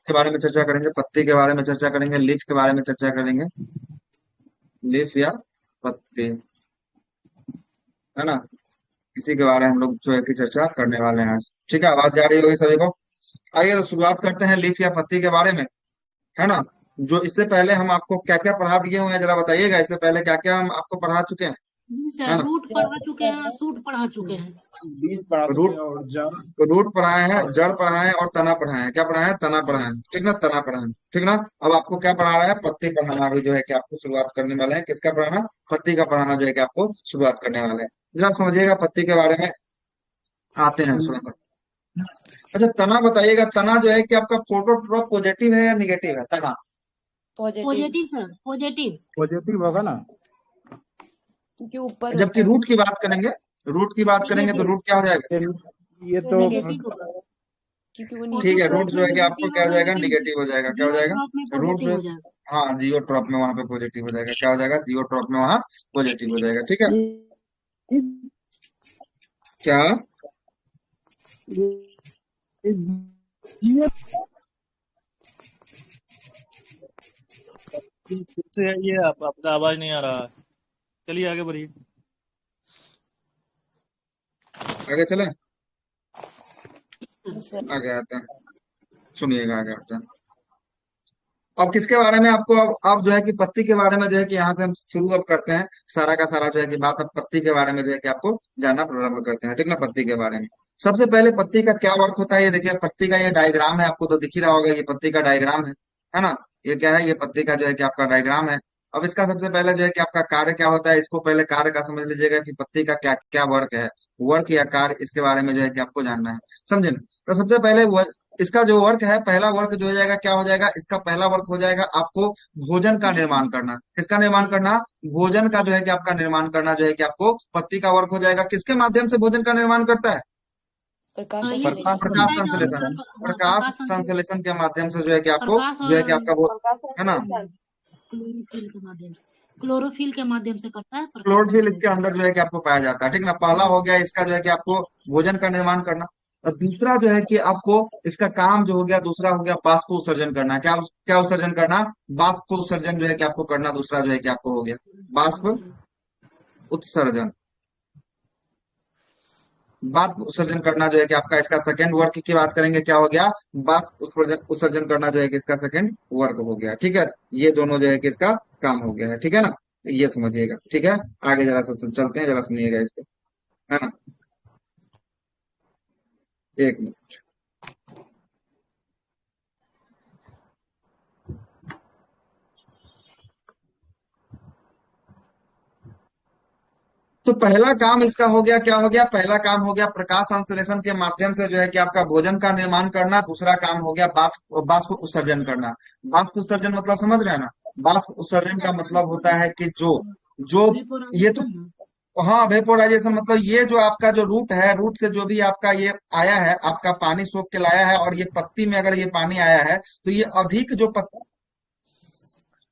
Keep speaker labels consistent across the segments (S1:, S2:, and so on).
S1: के बारे में चर्चा करेंगे, पत्ती के बारे में चर्चा करेंगे, लीफ के बारे में चर्चा करेंगे। लीफ या पत्ती, है ना, इसी के बारे में हम लोग जो है कि चर्चा करने वाले हैं आज। ठीक है, आवाज जा रही होगी सभी को। आइए तो शुरुआत करते हैं लीफ या पत्ती के बारे में, है ना। जो इससे पहले हम आपको क्या क्या पढ़ा दिए हुए हैं जरा बताइएगा, इससे पहले क्या क्या हम आपको पढ़ा चुके हैं,
S2: जी
S1: है
S2: सर,
S1: ना।
S2: रूट पढ़ा चुके हैं, सूट पढ़ा चुके हैं।
S3: बीज पढ़ा चुके
S1: रूट
S3: हैं और जड़
S1: रूट पढ़ाए हैं,
S3: और
S1: जड़ पढ़ाए हैं और तना पढ़ाए हैं। क्या पढ़ाए हैं? तना पढ़ाए हैं, ठीक ना, तना पढ़ाए हैं, ठीक ना। अब आपको क्या पढ़ा रहा है? पत्ती पढ़ाना भी जो है कि आपको शुरुआत करने वाले हैं। किसका पढ़ाना? पत्ती का पढ़ाना जो है कि आपको शुरुआत करने वाले हैं। जरा आप समझिएगा पत्ती के बारे में, आते हैं सुनकर। अच्छा, तना बताइएगा, तना जो है कि आपका फोटोट्रॉप पॉजिटिव है या निगेटिव है? तना
S4: positive,
S2: positive sir, positive.
S3: Positive होगा ना।
S4: क्योंकि ऊपर होता
S1: जबकि
S4: है
S1: रूट की बात करेंगे, रूट की बात करेंगे तो
S2: निगेटिव,
S1: रूट क्या हो जाएगा?
S3: ये तो
S2: निगेटिव होगा।
S4: क्योंकि वो नीचे
S1: ठीक है,
S2: फोटोट्रॉप
S1: रूट जो
S2: में
S1: है कि आपको
S2: निगेटिव
S1: क्या हो
S2: होगा,
S1: जाएगा?
S2: लेकिन
S1: निगेटिव हो जाएगा। क्या हो जाएगा?
S2: जियोट्रॉप में
S1: रूट
S2: पॉजिटिव
S1: जो,
S2: हो जाएगा।
S1: हाँ, जियोट्रॉप में वहां पे पॉजिटिव हो जाएगा। क्या हो जाएगा? जियोट्रॉप में वहां पॉजिटिव हो जाएगा। ठीक है, क्या?
S5: से ये आपका आवाज नहीं आ रहा है। चलिए आगे बढ़िए।
S1: आगे चलें,
S4: सर।
S1: आगे आते हैं, सुनिएगा, आगे आते हैं। अब किसके बारे में आपको, अब जो है कि पत्ती के बारे में जो है कि यहाँ से हम शुरू अब करते हैं। सारा का सारा जो है कि बात अब पत्ती के बारे में जो है कि आपको जानना प्रारंभ करते हैं, ठीक ना। पत्ती के बारे में सबसे पहले पत्ती का क्या वर्क होता है, ये देखिए पत्ती का ये डायग्राम है, आपको तो दिख ही रहा होगा, ये पत्ती का डायग्राम है ना। ये क्या है? ये पत्ती का जो है कि आपका डायग्राम है। अब इसका सबसे पहले जो है कि आपका कार्य क्या होता है, इसको पहले कार्य का समझ लीजिएगा कि पत्ती का क्या क्या वर्क है। वर्क या कार्य, इसके बारे में जो है कि आपको जानना है, समझे ना। तो सबसे पहले इसका जो वर्क है, पहला वर्क जो हो जाएगा, क्या हो जाएगा? इसका पहला वर्क हो जाएगा आपको भोजन का निर्माण करना। किसका निर्माण करना? भोजन का जो है कि आपका निर्माण करना जो है कि आपको पत्ती का वर्क हो जाएगा। किसके माध्यम से भोजन का निर्माण करता है?
S4: प्रकाश
S2: ये
S3: प्रकाश
S4: संश्लेषण।
S1: प्रकाश
S2: सुसाइड और
S1: संश्लेषण।
S2: हाँ,
S1: प्रकाश संश्लेषण के माध्यम से जो है कि आपको
S2: प्रकाश
S1: जो
S2: और
S1: है कि आपका वो, है ना,
S2: क्लोरोफिल के माध्यम से, क्लोरोफिल के माध्यम से करता है प्रकाश
S1: क्लोरोफिल इसके
S2: संश्लेषण।
S1: अंदर जो है कि आपको पाया जाता है, ठीक ना। पहला हो गया इसका जो है कि आपको भोजन का निर्माण करना। और दूसरा जो है कि आपको इसका काम जो हो गया, दूसरा हो गया बाष्प उत्सर्जन करना। क्या क्या उत्सर्जन करना? बाष्प उत्सर्जन जो है कि आपको करना, दूसरा जो है कि आपको हो गया बाष्प उत्सर्जन। बाष्प उत्सर्जन करना जो है कि आपका इसका सेकंड वर्क की बात करेंगे, क्या हो गया? बाष्प उत्सर्जन उत्सर्जन करना जो है कि इसका सेकंड वर्क हो गया, ठीक है। ये दोनों जो है कि इसका काम हो गया है, ठीक है ना। ये समझिएगा, ठीक है। आगे जरा चलते हैं, जरा सुनिएगा इसको, है ना। एक मिनट। तो पहला काम इसका हो गया, क्या हो गया? पहला काम हो गया प्रकाश संश्लेषण के माध्यम से जो है कि आपका भोजन का निर्माण करना। दूसरा काम हो गया बाष्प बाष्प उत्सर्जन करना। बाष्प उत्सर्जन मतलब समझ रहे हैं ना? बाष्प उत्सर्जन का मतलब होता है कि जो जो ये तो,
S2: वेपोराइजेशन ना।
S1: हाँ, वेपोराइजेशन मतलब ये जो आपका जो रूट है, रूट से जो भी आपका ये आया है, आपका पानी सोख के लाया है, और ये पत्ती में अगर ये पानी आया है तो ये अधिक जो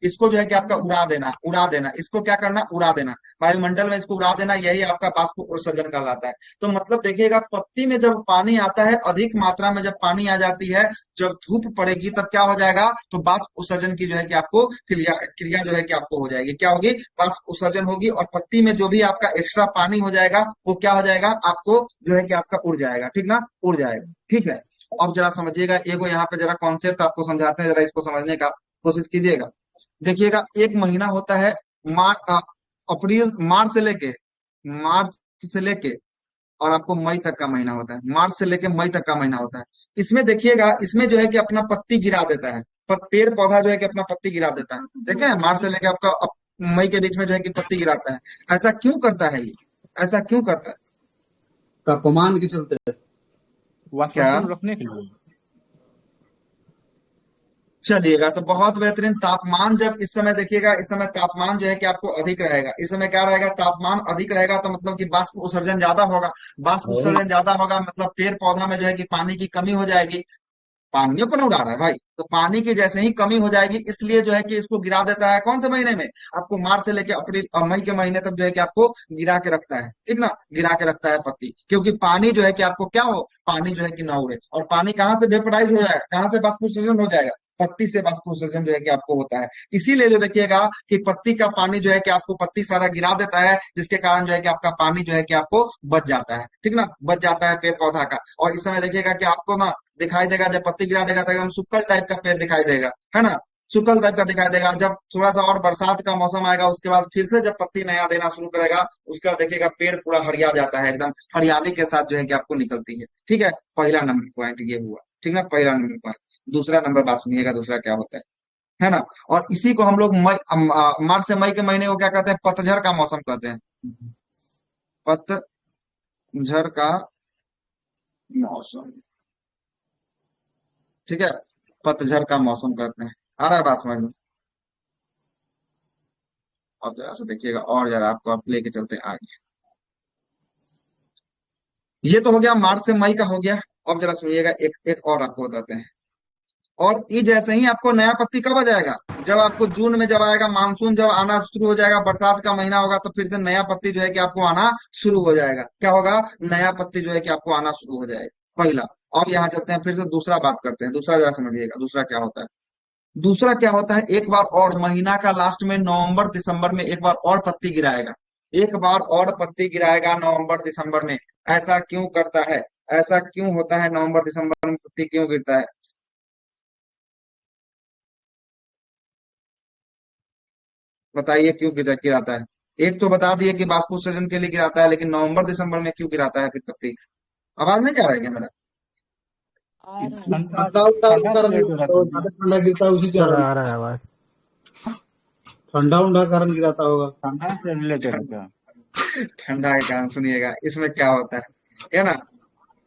S1: इसको जो है कि आपका उड़ा देना, उड़ा देना, इसको क्या करना? उड़ा देना, वायुमंडल में इसको उड़ा देना। यही आपका बाष्प उत्सर्जन कहलाता है। तो मतलब देखिएगा, पत्ती में जब पानी आता है, अधिक मात्रा में जब पानी आ जाती है, जब धूप पड़ेगी तब क्या हो जाएगा? तो बाष्प उत्सर्जन की जो है कि आपको क्रिया क्रिया जो है कि आपको हो जाएगी। क्या होगी? बाष्प उत्सर्जन होगी, और पत्ती में जो भी आपका एक्स्ट्रा पानी हो जाएगा वो क्या हो जाएगा? आपको जो है कि आपका उड़ जाएगा, ठीक ना, उड़ जाएगा, ठीक है। अब जरा समझिएगा, एगो यहाँ पे जरा कॉन्सेप्ट आपको समझाते हैं, जरा इसको समझने का कोशिश कीजिएगा। देखिएगा, एक महीना होता है अप्रैल, मार्च से लेके और आपको मई तक का महीना होता है। मार्च से लेके मई तक का महीना होता है। इसमें देखिएगा, इसमें जो है कि अपना पत्ती गिरा देता है, पेड़ पौधा जो है कि अपना पत्ती गिरा देता है। देखे हैं? मार्च से लेके आपका मई के बीच में जो है कि पत्ती गिराता है। ऐसा क्यों करता है ये? ऐसा क्यों करता है?
S3: तापमान के चलते,
S1: क्या?
S3: वाष्पशील रखने के लिए।
S1: चलिएगा, तो बहुत बेहतरीन। तापमान जब इस समय देखिएगा, इस समय तापमान जो है कि आपको अधिक रहेगा। इस समय क्या रहेगा? तापमान अधिक रहेगा, तो मतलब कि बाष्प उत्सर्जन ज्यादा होगा। बाष्प उत्सर्जन ज्यादा होगा मतलब पेड़ पौधा में जो है कि पानी की कमी हो जाएगी। पानियों को ना उड़ा रहा है भाई। तो पानी की जैसे ही कमी हो जाएगी, इसलिए जो है कि इसको गिरा देता है कौन से महीने में, आपको मार्च से लेके अप्रैल मई के महीने तक जो है कि आपको गिरा के रखता है, ठीक ना, गिरा के रखता है पत्ती, क्योंकि पानी जो है कि आपको क्या हो, पानी जो है कि ना उड़े। और पानी कहाँ से वेपराइज हो जाएगा, कहाँ से वाष्पोत्सर्जन हो जाएगा, पत्ती से वाष्पोत्सर्जन जो है कि आपको होता है। इसीलिए जो देखिएगा कि पत्ती का पानी जो है कि आपको पत्ती सारा गिरा देता है, जिसके कारण जो है कि आपका पानी जो है कि आपको बच जाता है, ठीक ना, बच जाता है पेड़ पौधा का। और इस समय देखिएगा कि आपको ना दिखाई देगा, जब पत्ती गिरा देगा तो एकदम सुक्कल टाइप का पेड़ दिखाई देगा, है ना, सुक्कल टाइप का दिखाई देगा। जब थोड़ा सा और बरसात का मौसम आएगा, उसके बाद फिर से जब पत्ती नया देना शुरू करेगा, उसके बाद देखिएगा पेड़ पूरा हरिया जाता है, एकदम हरियाली के साथ जो है कि आपको निकलती है। ठीक है, पहला नंबर पॉइंट ये हुआ, ठीक ना, पहला नंबर पॉइंट। दूसरा नंबर बात सुनिएगा, दूसरा क्या होता है ना। और इसी को हम लोग मार्च से मई के महीने को क्या कहते हैं, पतझड़ का मौसम कहते हैं, पतझड़ का मौसम, ठीक है, पतझड़ का मौसम कहते हैं। आ रहा है बात समझ में। अब जरा से देखिएगा, और जरा आपको आप लेके चलते हैं आगे। ये तो हो गया मार्च से मई का हो गया। अब जरा सुनिएगा, एक एक और आपको बताते हैं। और ये जैसे ही आपको नया पत्ती कब आ जाएगा, जब आपको जून में जब आएगा मानसून, जब आना शुरू हो जाएगा, बरसात का महीना होगा, तो फिर से नया पत्ती जो है कि आपको आना शुरू हो जाएगा। क्या होगा, नया पत्ती जो है कि आपको आना शुरू हो जाएगा, पहला। अब यहाँ चलते हैं, फिर से दूसरा बात करते हैं, दूसरा जरा समझिएगा, दूसरा क्या होता है। दूसरा क्या होता है, एक बार और महीना का लास्ट में नवंबर दिसंबर में एक बार और पत्ती गिराएगा, एक बार और पत्ती गिराएगा नवंबर दिसंबर में। ऐसा क्यों करता है, ऐसा क्यों होता है, नवंबर दिसंबर में पत्ती क्यों गिरता है, बताइए क्यों गिराता है। एक तो बता दिए कि वाष्पोत्सर्जन के लिए गिराता है, लेकिन नवंबर दिसंबर में क्यों गिराता है फिर पत्ती। आवाज नहीं जा रहा है क्या मेरा।
S4: आ रहा है।
S3: ठंडा
S6: ठंडा उंडा के
S3: ठंडा से
S6: कारण
S3: रिलेटेड
S6: गिरता
S3: है।
S6: है, ज्यादा ठंडा गिरता है उसी के कारण।
S7: आ रहा है आवाज।
S6: ठंडा उंडा के कारण गिराता होगा।
S3: ठंडा से रिलेटेड है क्या?
S1: ठंडा के कारण सुनिएगा, इसमें क्या होता है ना,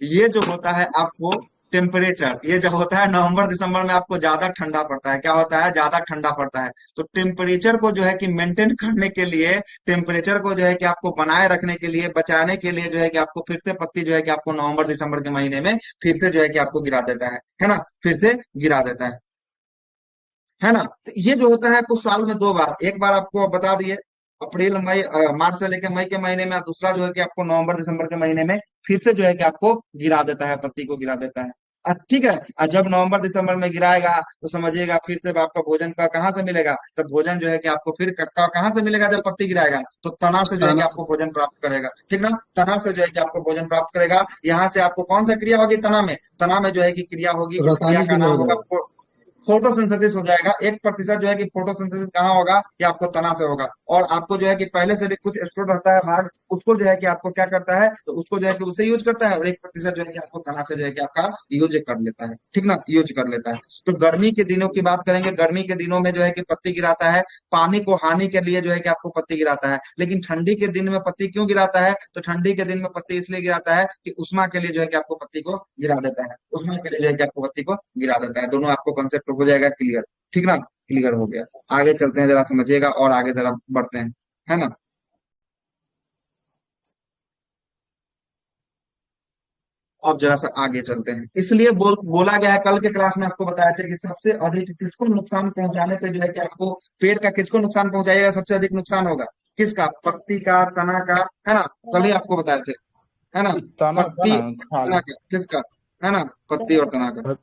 S1: ये जो होता है आपको टेम्परेचर, ये जब होता है नवंबर दिसंबर में आपको ज्यादा ठंडा पड़ता है, क्या होता है, ज्यादा ठंडा पड़ता है। तो टेम्परेचर को जो है कि मेंटेन करने के लिए, टेम्परेचर को जो है कि आपको बनाए रखने के लिए, बचाने के लिए जो है कि आपको फिर से पत्ती जो है कि आपको नवंबर दिसंबर के महीने में फिर से जो है कि आपको गिरा देता है ना, फिर से गिरा देता है ना। तो ये जो होता है कुछ साल में दो बार, एक बार आपको बता दिए अप्रैल मई मार्च से लेकर मई के महीने में, और दूसरा जो है कि आपको नवंबर दिसंबर के महीने में फिर से जो है कि आपको गिरा देता है, पत्ती को गिरा देता है। ठीक है। और जब नवंबर दिसंबर में गिराएगा तो समझिएगा फिर से आपका भोजन का कहाँ से मिलेगा, तो भोजन जो है कि आपको फिर कहाँ से मिलेगा, जब पत्ती गिराएगा तो तना से जो है कि
S6: ताना से।
S1: आपको भोजन प्राप्त करेगा, ठीक ना, तना से जो है कि आपको भोजन प्राप्त करेगा। यहाँ से आपको कौन सा क्रिया होगी, तना में जो है कि क्रिया होगी, उस क्रिया
S6: रासायनिक
S1: का
S6: क्रिया
S1: नाम
S6: हो
S1: होगा
S6: जाएगा।
S1: फोटोसिंथेसिस हो जाएगा। 1% जो है कि फोटोसिंथेसिस कहाँ होगा, ये आपको तना से होगा। और आपको जो है कि पहले से भी कुछ स्टोर रहता है भाग, उसको जो है कि आपको क्या करता है, तो उसको जो है कि उसे यूज करता है, और 1% जो है कि आपको तना से जो है कि आपका यूज कर लेता है, ठीक ना, यूज कर लेता है। तो गर्मी के दिनों की बात करेंगे, गर्मी के दिनों में जो है कि पत्ती गिराता है, पानी को हानि के लिए जो है कि आपको पत्ती गिराता है। लेकिन ठंडी के दिन में पत्ती क्यों गिराता है, तो ठंडी के दिन में पत्ती इसलिए गिराता है कि उष्मा के लिए जो है कि आपको पत्ती को गिरा देता है, उष्मा के लिए जो है कि आपको पत्ती को गिरा देता है। दोनों आपको कंसेप्ट हो जाएगा क्लियर, ठीक ना, क्लियर हो गया। आगे चलते हैं, जरा समझिएगा, और आगे जरा बढ़ते हैं, है ना। अब जरा सा आगे चलते हैं, इसलिए बोला गया है, कल के क्लास में आपको बताया था कि सबसे अधिक किसको नुकसान पहुंचाने पे जो है कि आपको पेड़ का किसको नुकसान पहुंचाएगा, सबसे अधिक नुकसान होगा किसका, पत्ती का, तना का, है ना, कल ही आपको बताए थे, है ना,
S3: तना का
S1: पत्ती
S3: ना, छाल।
S1: तना का किसका, है ना, पत्ती और तना का,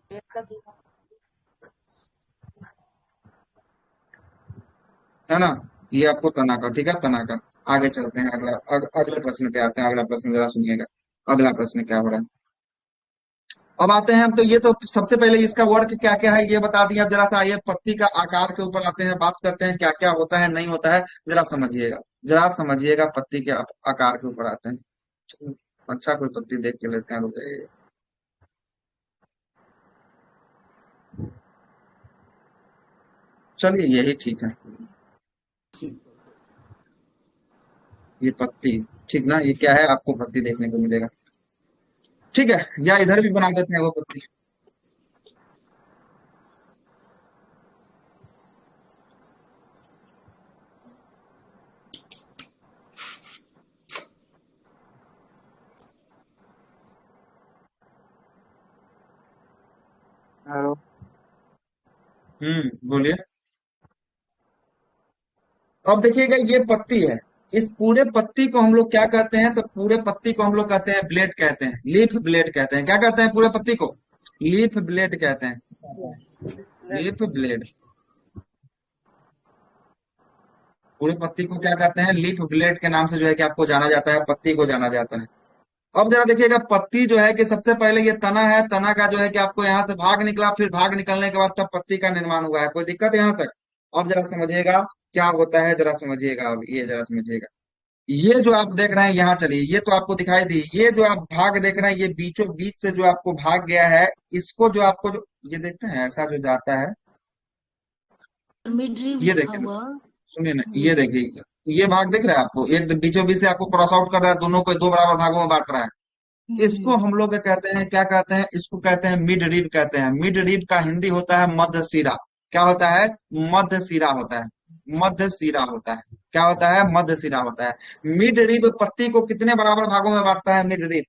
S1: है ना, ये आपको तना का, ठीक है, तना का। आगे चलते हैं, अगले प्रश्न पे आते हैं। अगला प्रश्न जरा सुनिएगा, अगला प्रश्न क्या हो रहा है। अब आते हैं हम, तो ये तो सबसे पहले इसका वर्क क्या क्या है ये बता दिया। अब जरा सा आइए पत्ती का आकार के ऊपर आते हैं, बात करते हैं क्या क्या होता है नहीं होता है, जरा समझिएगा, जरा समझिएगा, पत्ती के आकार के ऊपर आते हैं। अच्छा कोई पत्ती देख के लेते हैं, रुके, चलिए यही ठीक है, ये पत्ती, ठीक ना, ये क्या है, आपको पत्ती देखने को मिलेगा, ठीक है, या इधर भी बना देते हैं वो पत्ती।
S3: हेलो।
S1: बोलिए। अब देखिएगा ये पत्ती है, इस पूरे पत्ती को हम लोग क्या कहते हैं, तो पूरे पत्ती को हम लोग कहते हैं ब्लेड कहते हैं, लीफ ब्लेड कहते हैं। क्या कहते हैं पूरे पत्ती को? लीफ ब्लेड कहते हैं, लीफ ब्लेड। पूरे पत्ती को क्या कहते हैं? लीफ ब्लेड के नाम से जो है कि आपको जाना जाता है, पत्ती को जाना जाता है। अब जरा देखिएगा, पत्ती जो है कि सबसे पहले ये तना है, तना का जो है कि आपको यहाँ से भाग निकला, फिर भाग निकलने के बाद तब पत्ती का निर्माण हुआ है। कोई दिक्कत यहाँ तक? अब जरा समझिएगा क्या होता है, जरा समझिएगा। अब ये जरा समझिएगा, ये जो आप देख रहे हैं यहाँ, चलिए ये तो आपको दिखाई दी, ये जो आप भाग देख रहे हैं ये बीचों बीच से जो आपको भाग गया है, इसको जो आपको जो ये देखते हैं ऐसा जो जाता है,
S2: मिड रिब
S1: ये
S2: लिखा
S1: देखिए ना,
S2: हुआ।
S1: सुनिए ना, ये देखिए, ये भाग दिख रहा है आपको, एक बीचों बीच से आपको क्रॉस आउट कर रहा है, दोनों को दो बराबर भागों में बांट रहा है। इसको हम लोग कहते हैं, क्या कहते हैं? इसको कहते हैं मिड रिब कहते हैं। मिड रिब का हिंदी होता है मध्य सिरा। क्या होता है? मध्य सिरा होता है, मध्य सिरा होता है। क्या होता है? मध्य सिरा होता है। मिड रिब पत्ती को कितने बराबर भागों में बांटता है? मिड रिब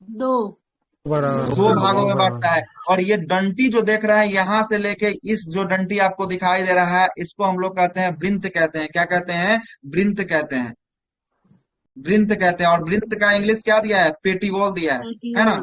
S2: दो।
S1: दो भागों में बांटता है। और ये डंटी जो देख रहा है यहाँ से लेके इस जो डंटी आपको दिखाई दे रहा है, इसको हम लोग कहते हैं वृंत कहते हैं। क्या कहते हैं? वृंत कहते हैं, वृंत कहते हैं। और वृंत का इंग्लिश क्या दिया है? पेटीवोल दिया है ना?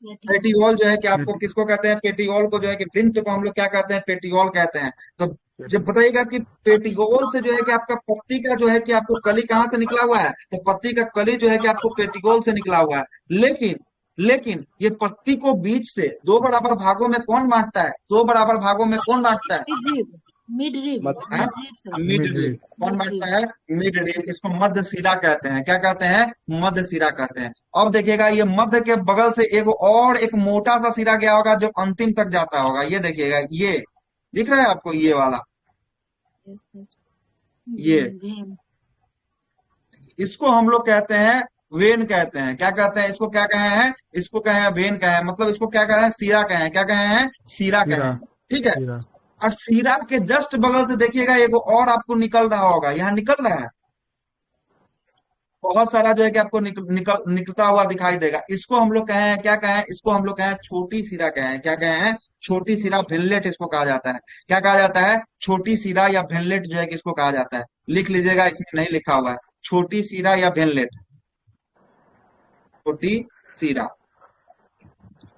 S1: पेटीवोल जो है कि आपको किसको कहते हैं? पेटीवोल को जो है कि वृंत को हम लोग क्या कहते हैं? पेटीवोल कहते हैं। तो जब बताइएगा कि पेटीवोल से जो है कि आपका पत्ती का जो है कि आपको कली कहाँ से निकला हुआ है, तो पत्ती का कली जो है कि आपको पेटीवोल से निकला हुआ है। लेकिन लेकिन ये पत्ती को बीच से दो बराबर भागों में कौन बांटता है? दो बराबर भागों में कौन बांटता है?
S2: मिड रिब, मिड रिब,
S1: हाँ?
S2: सर।
S1: मिड रिब कौन बांटता है? Mid rib. इसको मध्य सिरा कहते हैं। क्या कहते हैं? मध्य सिरा कहते हैं। अब देखिएगा, ये मध्य के बगल से एक मोटा सा सिरा गया होगा जो अंतिम तक जाता होगा। ये देखिएगा, ये दिख रहा है आपको, ये वाला, ये
S2: वेन।
S1: इसको हम लोग कहते हैं वेन कहते हैं। क्या कहते हैं? इसको क्या कहे हैं? इसको कहे हैं वेन कहे हैं, मतलब इसको क्या कहे हैं? सीरा कहे हैं। क्या कहे हैं? सीरा कहे हैं। ठीक है। और सीरा के जस्ट बगल से देखिएगा एक और आपको निकल रहा होगा, यहाँ निकल रहा है बहुत सारा जो है कि आपको निकलता हुआ दिखाई देगा। इसको हम लोग कहे हैं, क्या कहे हैं? इसको हम लोग कहे हैं छोटी सिरा कहे हैं। क्या कहे हैं? छोटी सिरा, भिनलेट इसको कहा जाता है। क्या कहा जाता है? छोटी सिरा या भिनलेट जो है कि इसको कहा जाता है। लिख लीजिएगा, इसमें नहीं लिखा हुआ है, छोटी सिरा या भिनलेट, छोटी सिरा,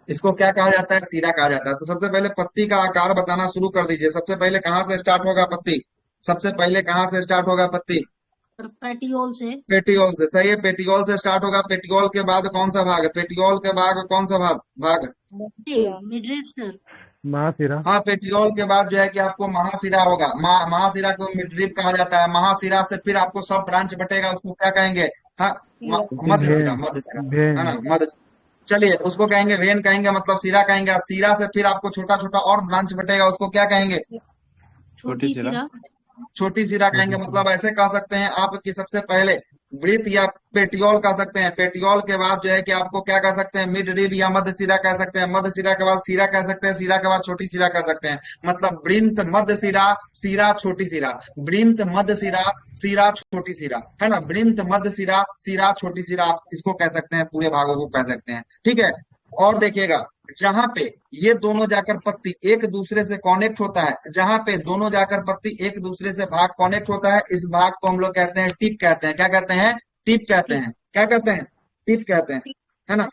S1: इसको क्या कहा जाता है? सीरा कहा जाता है। तो सबसे पहले पत्ती का आकार बताना शुरू कर दीजिए। सबसे पहले कहाँ से स्टार्ट होगा पत्ती? सबसे पहले कहाँ से स्टार्ट होगा पत्ती?
S2: पेटियोल से।
S1: पेटियोल से। सही है, पेटियोल से स्टार्ट होगा। पेटियोल के बाद कौन सा भाग? पेटियोल के बाद कौन सा भाग?
S2: Mid rib sir.
S3: महासिरा।
S1: हाँ, पेटियोल के बाद जो है कि आपको महासिरा होगा। महासिरा को मिडरिप कहा जाता है। महासिरा से फिर आपको सब ब्रांच बटेगा, उसको क्या कहेंगे? हाँ, मध्य सिरा, मध्य सिरा, है ना? मध्य। चलिए, उसको कहेंगे वेन कहेंगे, मतलब सिरा कहेंगे। और सिरा से फिर आपको छोटा छोटा और ब्रांच बटेगा, उसको क्या कहेंगे?
S2: छोटी सिरा।
S1: छोटी सिरा कहेंगे। मतलब ऐसे कह सकते हैं आप कि सबसे पहले वृत्त या पेटियोल कह सकते हैं। पेटियोल के बाद जो है कि आपको क्या कह सकते हैं? मिड रिब या मध्य सिरा कह सकते हैं। मध्य सिरा के बाद सिरा कह सकते हैं। सिरा के बाद छोटी सिरा कह सकते हैं। मतलब वृंत, मध्य सिरा, सिरा, छोटी सिरा, वृंत, मध्य सिरा, सिरा, छोटी सिरा, है ना? वृंत, मध्य सिरा, सिरा, छोटी सिरा, आप इसको कह सकते हैं, पूरे भागों को कह सकते हैं। ठीक है। और देखिएगा, जहां पे ये दोनों जाकर पत्ती एक दूसरे से कनेक्ट होता है, जहां पे दोनों जाकर पत्ती एक दूसरे से भाग कनेक्ट होता है, इस भाग को हम लोग कहते हैं टिप कहते हैं। क्या कहते हैं? टिप कहते हैं। क्या कहते हैं? टिप कहते हैं, है ना?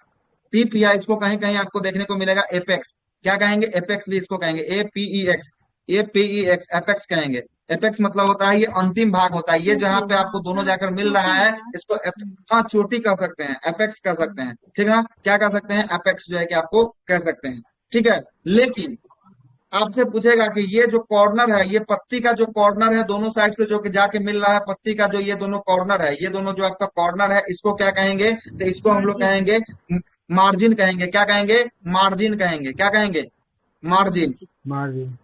S1: टिप, या इसको कहीं कहीं आपको देखने को मिलेगा एपेक्स। क्या कहेंगे? एपेक्स भी इसको कहेंगे, APEX, APEX, एपेक्स कहेंगे। एपेक्स मतलब होता है ये अंतिम भाग होता है, ये जहां पे आपको दोनों जाकर मिल रहा है, इसको हाँ, चोटी कह सकते हैं, एपेक्स कह सकते हैं। ठीक है ना? क्या कह सकते हैं? एपेक्स जो है कि आपको कह सकते हैं। ठीक है। लेकिन आपसे पूछेगा कि ये जो कॉर्नर है, ये पत्ती का जो कॉर्नर है, दोनों साइड से जो कि जाके मिल रहा है पत्ती का, जो ये दोनों कॉर्नर है, ये दोनों जो आपका कॉर्नर है, इसको क्या कहेंगे? तो इसको हम लोग कहेंगे मार्जिन कहेंगे। क्या कहेंगे? मार्जिन कहेंगे। क्या कहेंगे? Margin,
S3: margin.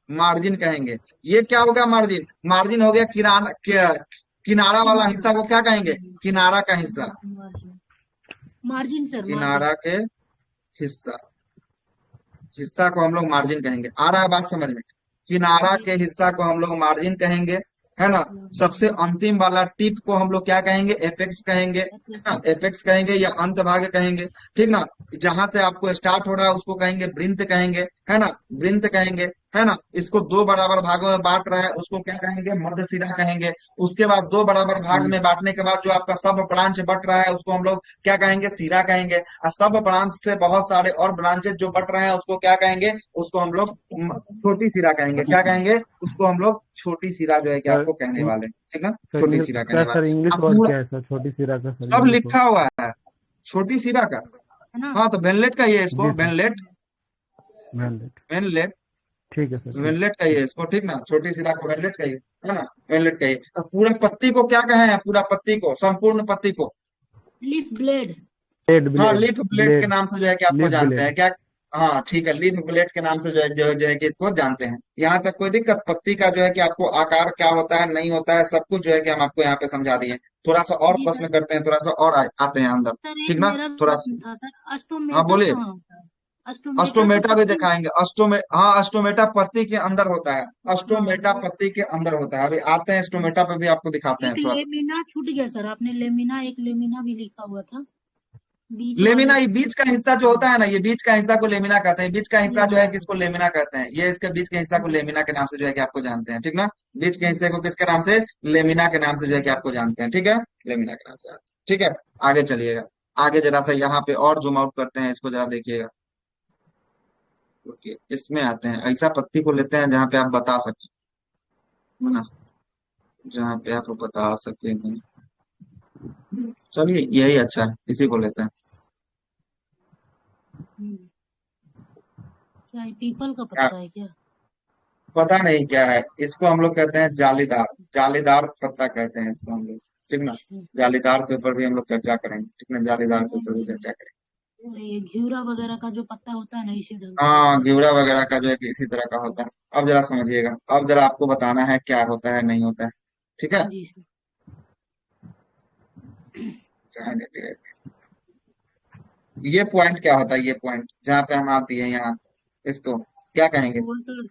S1: मार्जिन कहेंगे। ये क्या हो गया? मार्जिन। मार्जिन हो गया किनारा वाला हिस्सा को क्या कहेंगे? किनारा का हिस्सा,
S2: मार्जिन सर।
S1: किनारा के हिस्सा, हिस्सा को हम लोग मार्जिन कहेंगे। आ रहा है बात समझ में? किनारा के हिस्सा को हम लोग मार्जिन कहेंगे, है ना? सबसे अंतिम वाला टिप को हम लोग क्या कहेंगे? एपेक्स कहेंगे, है ना? एपेक्स कहेंगे या अंत भाग कहेंगे। ठीक ना? जहां से आपको स्टार्ट हो रहा है उसको कहेंगे वृंत कहेंगे, है ना, वृंत कहेंगे, है ना। इसको दो बराबर भागों में बांट रहा है उसको क्या कहेंगे, मध्यशिरा कहेंगे। उसके बाद दो बराबर भाग में बांटने के बाद जो आपका सब ब्रांच बट रहा है उसको हम लोग क्या कहेंगे, सिरा कहेंगे। और सब ब्रांच से बहुत सारे और ब्रांचेस जो बट रहे हैं उसको क्या कहेंगे, उसको हम लोग छोटी सिरा कहेंगे। क्या कहेंगे, उसको हम लोग छोटी सिरा जो है कि
S3: सर
S1: आपको कहने वाले हैं, ठीक ना,
S3: सर
S1: छोटी सिरा
S3: क्या
S1: कहने
S3: सर
S1: वाले।
S3: इंग्लिश
S1: अब
S3: वर्ड
S1: पूरा
S3: क्या है सर, छोटी सिरा का सर
S1: सब
S3: इंग्लिश वर्ड?
S1: लिखा हुआ है छोटी सिरा का।
S2: है ना।
S1: हाँ तो वेनलेट का ये इसको
S3: जी सर,
S1: वेनलेट,
S3: वेनलेट।
S1: वेनलेट,
S3: ठीक है सर, ठीक।
S1: वेनलेट का ये इसको, ठीक ना, छोटी सिरा को वेनलेट कहिए, है ना, वेनलेट कहिए। तो पूरा पत्ती को क्या कहे हैं, पूरा पत्ती को, संपूर्ण पत्ती को,
S2: लीफ ब्लेड।
S3: ब्लेड,
S1: हाँ
S3: ब्लेड,
S1: लीफ ब्लेड के
S3: ब्लेड,
S1: नाम से जो है कि आपको
S3: लीफ
S1: जानते हैं
S3: ब्लेड।
S1: क्या। हाँ ठीक है, लीफ ब्लेड के नाम से जो है कि इसको जानते हैं। यहाँ तक कोई दिक्कत, पत्ती का जो है कि आपको आकार क्या होता है नहीं होता है सब कुछ जो है कि हम आपको यहाँ पे समझा दिए। थोड़ा सा और
S2: जी
S1: प्रश्न
S2: सर।
S1: करते हैं, थोड़ा सा और आते हैं अंदर,
S2: सर एक
S1: ठीक ना,
S2: मेरा भी
S1: थोड़ा सा।
S2: प्रश्न था सर,
S1: हाँ
S2: अस्टोमेटा
S1: बोलिए।
S2: कहाँ होता है? अस्टोमेटा तो
S1: अस्टोमेटा भी
S2: पत्ती।
S1: दिखाएंगे, हाँ अस्टोमेटा पत्ती के अंदर होता है,
S2: हाँ
S1: अस्टोमेटा
S2: वो
S1: पत्ती के अंदर होता है। अभी आते हैं अस्टोमेटा पे भी आपको दिखाते हैं
S2: एक
S1: थोड़ा सा।
S2: लेमिना छूट गया सर, आपने लेमिना, एक लेमिना भी लिखा हुआ था बीच वाले।
S1: लेमिना, ये बीच का हिस्सा जो होता है ना, ये बीच का हिस्सा को लेमिना कहते हैं। बीच का हिस्सा जो है
S2: लेमिना।
S1: किसको लेमिना कहते हैं, ये इसके बीच के हिस्सा को लेमिना के नाम से जो है कि आपको जानते हैं, ठीक ना। बीच के हिस्से को किसके नाम से, लेमिना के नाम से जो है कि आपको जानते हैं, ठीक है, लेमिना के नाम से, ठीक है। आगे चलिएगा, आगे जरा सा यहाँ पे और जूम आउट करते हैं, इसको जरा देखिएगा। ओके, इसमें आते हैं, ऐसा पत्ती को लेते हैं जहाँ पे आप बता सकें, है ना, जहाँ पे आप बता सकें। चलिए यही अच्छा है, इसी को लेते हैं।
S2: हम्म, क्या ये पीपल का
S1: क्या,
S2: पत्ता है क्या?
S1: पता नहीं क्या है, इसको हम लोग कहते हैं जालीदार, जालीदार पत्ता कहते हैं इसको हम लोग, ठीक ना।
S2: हम्म,
S1: जालीदार के ऊपर भी हम लोग चर्चा करेंगे, ठीक ना, जालीदार के ऊपर भी
S2: जैसे
S1: चर्चा करेंगे।
S2: अरे ये घिउरा वगैरह का जो पत्ता होता है ना, इसी ढंग का
S1: हाँ
S2: होता है।
S1: घेवड़ा वगैरह का जो है कि इसी तरह का होता है। अब जरा समझिएगा, अब जरा आपको बताना है क्या होता है नहीं होता है, ठीक है।
S2: जी सर।
S1: ये पॉइंट क्या होता है, ये पॉइंट जहाँ पे हम आती है यहाँ, इसको क्या कहेंगे।
S2: वो सर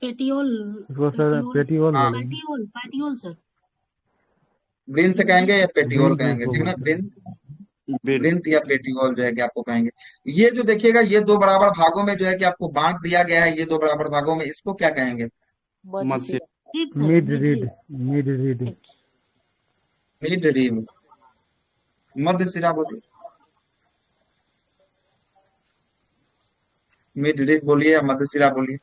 S2: पेटियोल।
S3: इसको सर
S2: पेटियोल।
S3: पेटीहोल
S1: हाँ
S3: बोलेंगे।
S2: Petiole petiole sir.
S1: ब्रिंथ कहेंगे या पेटियोल
S3: ब्रीथ ब्रीथ
S1: कहेंगे,
S3: को
S1: ठीक ना,
S3: बोलते हैं।
S1: ब्रिंथ,
S5: बिल
S1: ब्रिंथ या पेटियोल जो है कि आपको कहेंगे। ये जो देखिएगा, ये दो बराबर भागों में जो है कि आपको बांट दिया गया है, ये दो बराबर भागों में, इसको क्या कहेंगे,
S5: मध्य
S4: मध्यशिरा।
S2: ठीक sir,
S3: mid
S2: mid
S3: rib,
S2: rib.
S3: Mid rib.
S1: Mid rib, मध्य सिरा बोलिए, मिड रीड बोलिए या मध्य सिरा बोलिए।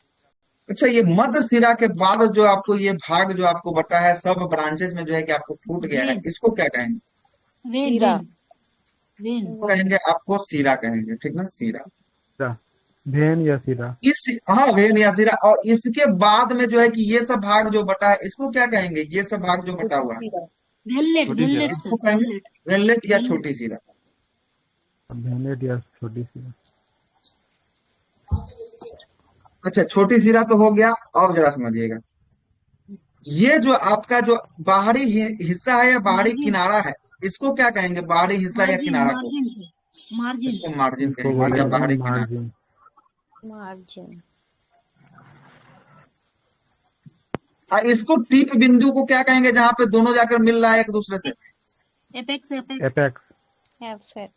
S1: अच्छा, ये मध्य सिरा के बाद जो आपको ये भाग जो आपको बटा है सब ब्रांचेस में जो है कि आपको फूट गया है,
S2: वेन।
S1: इसको क्या कहेंगे,
S2: वेन
S4: सीरा।
S2: वेन। वेन।
S1: इसको कहेंगे आपको सीरा कहेंगे, ठीक ना, सीरा।
S3: सिरा, भेन या सिरा।
S1: इस, हाँ वेन या सिरा। और इसके बाद में जो है कि ये सब भाग जो बटा है इसको क्या कहेंगे, ये सब भाग जो बटा
S4: छोटी
S1: हुआ है
S4: सीरा।
S2: वेनलेट
S5: छोटी सी
S2: वेनलेट
S1: इसको
S2: सर,
S1: कहेंगे
S2: वेनलेट।
S1: वेनलेट या
S2: वेनलेट।
S1: छोटी सिरा।
S3: भेनेट या छोटी सिरा।
S1: अच्छा छोटी सिरा तो हो गया। अब जरा समझिएगा, ये जो आपका जो बाहरी हिस्सा है या बाहरी
S2: मार्जिन।
S1: किनारा है, इसको क्या कहेंगे, बाहरी हिस्सा या
S2: मार्जिन
S1: किनारा को,
S2: मार्जिन सर, मार्जिन।
S1: इसको मार्जिन
S3: इसको
S1: कहेंगे या
S3: बोलेंगे
S1: बाहरी किनारा।
S3: मार्जिन।
S4: मार्जिन।
S1: इसको टीप बिंदु को क्या कहेंगे, जहां पे दोनों जाकर मिल रहा है एक दूसरे से,
S2: एपेक्स एपेक्स।
S3: एपेक्स।
S4: एफेक्स।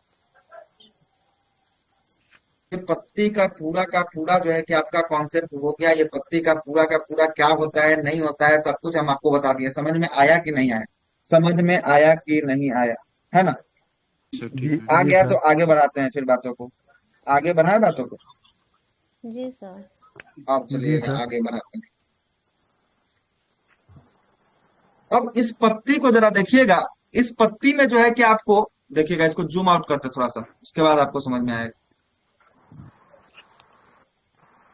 S1: ये पत्ती का पूरा जो है कि आपका कॉन्सेप्ट हो गया। ये पत्ती का पूरा क्या होता है नहीं होता है सब कुछ हम आपको बता दिए। समझ में आया कि नहीं आया, समझ में आया कि नहीं आया, है ना।
S5: अच्छा
S3: जी
S5: ठीक है।
S1: आ
S3: जी
S1: गया तो
S3: सर।
S1: आगे बढ़ाते हैं फिर बातों को, आगे बढ़ाए बातों को।
S4: जी सर।
S1: अब
S3: जी
S1: चलिएगा
S3: सर।
S1: आगे बढ़ाते हैं। अब इस पत्ती को जरा देखिएगा, इस पत्ती में जो है कि आपको देखिएगा, इसको जूम आउट करते थोड़ा सा, उसके बाद आपको समझ में आएगा।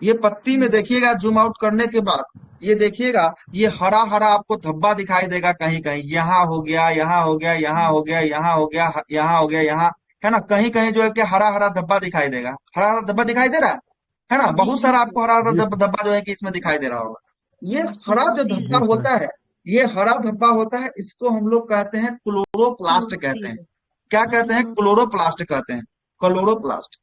S1: ये पत्ती में देखिएगा, जूम आउट करने के बाद ये देखिएगा, ये हरा हरा आपको धब्बा दिखाई देगा कहीं कहीं, यहाँ हो गया, यहाँ हो गया, यहाँ हो गया, यहाँ हो गया, यहाँ हो गया, यहाँ, है ना, कहीं कहीं जो है कि हरा हरा धब्बा दिखाई देगा, हरा हरा धब्बा दिखाई दे रहा है ना,
S2: जी
S1: बहुत
S2: जी
S1: सारा
S2: सर।
S1: आपको हरा हरा
S3: जी सर।
S1: धब्बा जो है कि इसमें दिखाई दे रहा होगा। ये हरा जो
S2: क्लोरोफिल।
S1: धब्बा
S3: जी सर।
S1: होता है, ये हरा धब्बा होता है, इसको हम लोग कहते हैं क्लोरोप्लास्ट कहते हैं।
S2: क्लोरोफिल।
S1: क्या कहते हैं,
S2: क्लोरो।
S1: क्लोरोप्लास्ट कहते हैं, क्लोरोप्लास्ट,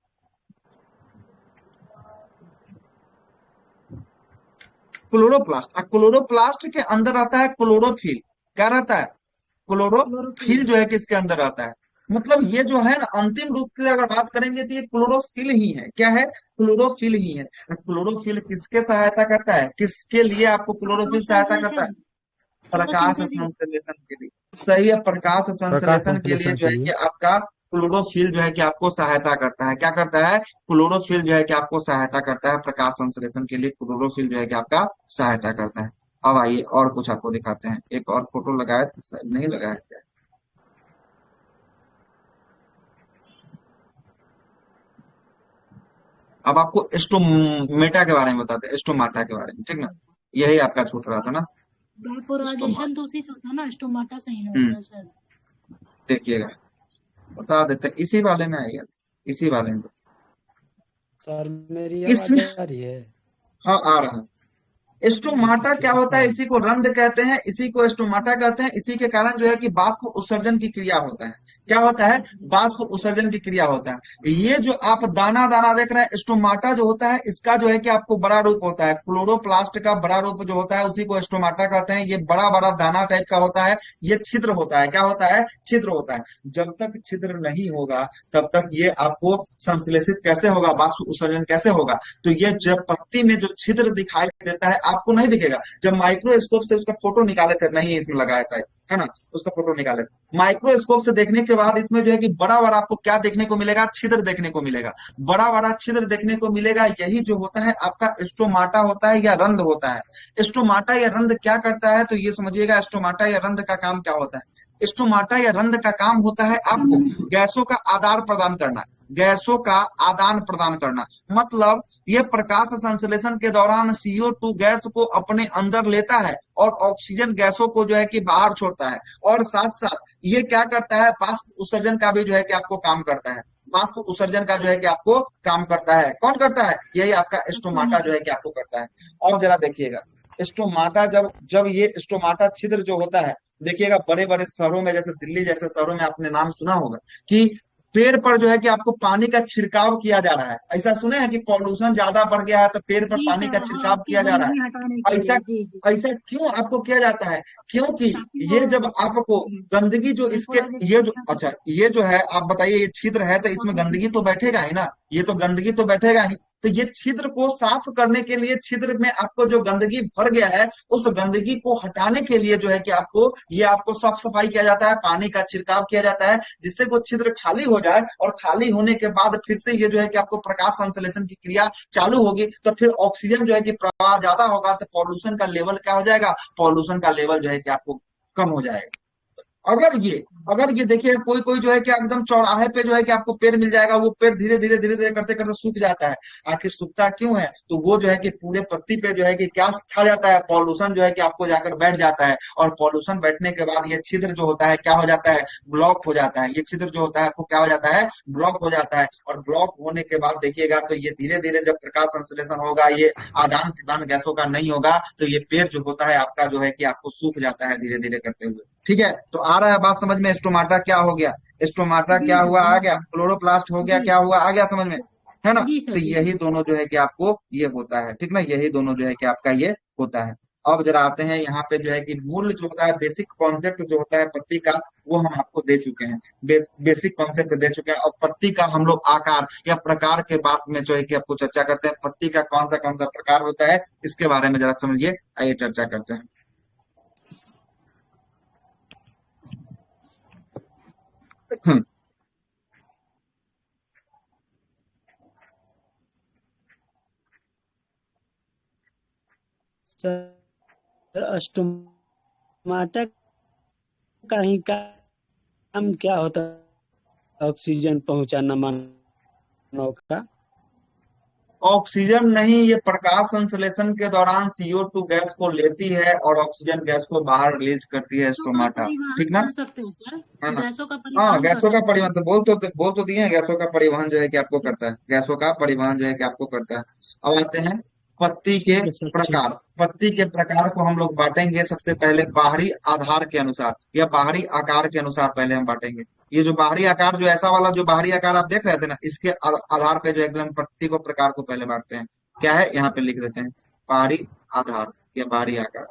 S1: क्लोरोप्लास्ट। और क्लोरोप्लास्ट के अंदर आता है क्लोरोफिल। क्या रहता है,
S2: क्लोरोफिल।
S1: क्लोरोफिल जो है कि इसके अंदर आता है। मतलब ये जो है ना अंतिम रूप से अगर बात करेंगे तो ये क्लोरोफिल ही है। क्या है? क्लोरोफिल ही है। क्लोरोफिल किसके सहायता करता है, किसके लिए आपको क्लोरोफिल सहायता करता है?
S2: फोटोसिंथेसिस,
S1: प्रकाश
S2: फोटोसिंथेसिस।
S1: संश्लेषण के लिए। सही है, प्रकाश
S3: प्रकाश
S1: संश्लेषण के लिए
S3: संश्लेषण
S1: जो
S3: के
S1: है कि
S3: लिए।
S1: आपका क्लोरोफिल जो है कि आपको सहायता करता है। क्या करता है? क्लोरोफिल जो है कि आपको सहायता करता है, प्रकाश संश्लेषण के लिए क्लोरोफिल जो है कि आपका सहायता करता है। अब आइए और कुछ आपको दिखाते हैं, एक और फोटो लगाया था शायद, नहीं लगाया शायद। अब आपको एस्टोमेटा के बारे में बताते हैं, एस्टोमाटा के बारे में, ठीक ना? यही आपका छूट रहा था ना,
S2: वेपोराइजेशन
S1: एस्टोमाटा।
S2: तो उसी से होता है ना, स्टोमाटा से ही
S1: हम्म,
S2: होता है शायद।
S1: देखिएगा, बता देते हैं, इसी वाले में आएगा, इसी वाले में।
S7: सर मेरी आवाज
S1: इसमें,
S7: आ रही है?
S1: हाँ आ रहा है।
S7: ठीक है
S1: स्टोमाटा क्या
S7: ठीक है
S1: होता है?
S7: सर।
S1: इसी को रंध्र कहते हैं, इसी को स्टोमाटा कहते हैं। इसी के कारण जो है कि वाष्प उत्सर्जन की क्रिया होता है। क्या होता है? वाष्प उत्सर्जन की क्रिया होता है। ये जो आप दाना दाना देख रहे हैं, स्टोमाटा जो होता है, इसका जो है कि आपको बड़ा रूप होता है, क्लोरोप्लास्ट का बड़ा रूप जो होता है उसी को स्टोमाटा कहते हैं। ये बड़ा बड़ा दाना टाइप का होता है। ये छिद्र होता है। क्या होता है? छिद्र होता है। जब तक छिद्र नहीं होगा तब तक ये आपको संश्लेषित कैसे होगा, वाष्प उत्सर्जन कैसे होगा? तो ये जब पत्ती में जो छिद्र दिखाई देता है, आपको नहीं दिखेगा। जब माइक्रोस्कोप से उसका फोटो निकाले थे, नहीं इसमें लगाया शायद, है ना, उसका फोटो निकाले थे। माइक्रोस्कोप से देखने के बाद इसमें जो है कि बड़ा बड़ा आपको क्या देखने को मिलेगा? छिद्र देखने को मिलेगा। बड़ा बड़ा छिद्र देखने को मिलेगा। यही जो होता है आपका स्टोमाटा होता है या रंध्र होता है। स्टोमाटा या रंध्र क्या करता है, तो ये समझिएगा, स्टोमाटा या रंध्र का काम क्या होता है? स्टोमाटा या रंध्र का काम होता है आपको गैसों का आदान प्रदान करना। गैसों का आदान प्रदान करना मतलब ये प्रकाश संश्लेषण के दौरान CO2 गैस को अपने अंदर लेता है और ऑक्सीजन गैसों को जो है कि बाहर छोड़ता है। और साथ साथ ये क्या करता है, वाष्प उत्सर्जन का भी जो है कि आपको काम करता है। वाष्प उत्सर्जन का जो है कि आपको काम करता है। कौन करता है? यही आपका स्टोमाटा जो है कि आपको करता है। और जरा देखिएगा, स्टोमाटा जब जब ये स्टोमाटा छिद्र जो होता है, देखिएगा बड़े बड़े शहरों में, जैसे दिल्ली जैसे शहरों में आपने नाम सुना होगा कि पेड़ पर जो है कि आपको पानी का छिड़काव किया जा रहा है। ऐसा सुने हैं कि पॉल्यूशन ज्यादा बढ़ गया है तो पेड़ पर
S2: जी
S1: पानी का
S2: सर, हाँ,
S1: छिड़काव
S2: उसकी
S1: किया जा रहा
S2: गंदगी हटाने
S1: है।
S2: के
S1: ऐसा
S2: लिए। जी जी।
S1: ऐसा क्यों आपको किया जाता है? क्योंकि
S2: ताकि वो
S1: ये जब आपको गंदगी जो इसके, ये
S2: वेपोराइजेशन
S1: जो,
S2: अच्छा से
S1: अच्छा ये जो है आप बताइए, ये छिद्र है तो इसमें गंदगी तो
S2: फोटोसिंथेसिस हो।
S1: बैठेगा ही ना, ये तो गंदगी तो बैठेगा ही। तो ये छिद्र को साफ करने के लिए, छिद्र में आपको जो गंदगी भर गया है उस गंदगी को हटाने के लिए जो है कि आपको ये आपको साफ सफाई किया जाता है, पानी का छिड़काव किया जाता है, जिससे वो छिद्र खाली हो जाए। और खाली होने के बाद फिर से ये जो है कि आपको प्रकाश संश्लेषण की क्रिया चालू होगी, तो फिर ऑक्सीजन जो है कि प्रवाह ज्यादा होगा, तो पॉल्यूशन का लेवल क्या हो जाएगा? पॉल्यूशन का लेवल जो है कि आपको कम हो जाएगा। अगर ये देखिए, कोई कोई जो है कि एकदम चौराहे पे जो है कि आपको पेड़ मिल जाएगा, वो पेड़ धीरे धीरे धीरे धीरे करते करते सूख जाता है। आखिर सूखता क्यों है? तो वो जो है कि पूरे पत्ती पे जो है कि क्या छा जाता है? पॉल्यूशन जो है कि आपको जाकर बैठ जाता है। और पॉल्यूशन बैठने के बाद ये छिद्र जो होता है क्या हो जाता है? ब्लॉक हो जाता है। ये छिद्र जो होता है आपको क्या हो जाता है? ब्लॉक हो जाता है। और ब्लॉक होने के बाद देखिएगा तो ये धीरे धीरे जब प्रकाश संश्लेषण होगा, ये आदान प्रदान गैसों का नहीं होगा, तो ये पेड़ जो होता है आपका जो है कि आपको सूख जाता है धीरे धीरे करते हुए। ठीक है, तो आ रहा है बात समझ में? स्टोमाटा क्या हो गया, स्टोमाटा
S2: जी
S1: क्या
S2: सर,
S1: हुआ, आ
S2: हाँ
S1: गया।
S2: हाँ।
S1: क्लोरोप्लास्ट हो गया,
S2: जी
S1: क्या हुआ, आ गया समझ में, है ना?
S2: जी
S1: तो
S2: सर, जी
S1: यही दोनों जो है कि आपको ये होता है, ठीक ना, यही दोनों जो है कि आपका ये होता है। अब जरा आते हैं यहाँ पे जो है कि मूल जो होता है, बेसिक कॉन्सेप्ट जो होता है पत्ती का, वो हम आपको दे चुके हैं। बेसिक कॉन्सेप्ट दे चुके हैं। और पत्ती का हम लोग आकार या प्रकार के बात में जो है कि आपको चर्चा करते हैं। पत्ती का कौन सा प्रकार होता है, इसके बारे में जरा समझिए, आइए चर्चा करते हैं। हम्म,
S7: सर स्टोमाटा का ही काम क्या होता है? ऑक्सीजन पहुंचाना मानव का।
S1: ऑक्सीजन नहीं, ये प्रकाश संश्लेषण के दौरान CO2 गैस को लेती है और ऑक्सीजन गैस को बाहर रिलीज करती है
S2: गैसों का
S1: स्टोमाटा,
S2: परिवहन
S1: ठीक ना?
S2: कर सकते हो सर।
S1: है ना?
S2: गैसों का
S1: हाँ,
S2: परिवहन कर
S1: गैसों का
S2: सकते
S1: परिवहन तो बोल तो दिए हैं, गैसों का परिवहन जो है कि आपको करता है, गैसों का परिवहन जो है कि आपको करता है। अब आते हैं पत्ती के
S7: ठीक है सर ठीक।
S1: प्रकार। पत्ती के प्रकार को हम लोग बांटेंगे सबसे पहले बाहरी आधार के अनुसार या बाहरी आकार के अनुसार पहले हम बांटेंगे। ये जो बाहरी आकार, जो ऐसा वाला जो बाहरी आकार आप देख रहे थे ना, इसके आधार पे जो एकदम पत्ती को प्रकार को पहले बांटते हैं। क्या है, यहाँ पे लिख देते हैं, बाहरी आधार या बाहरी आकार।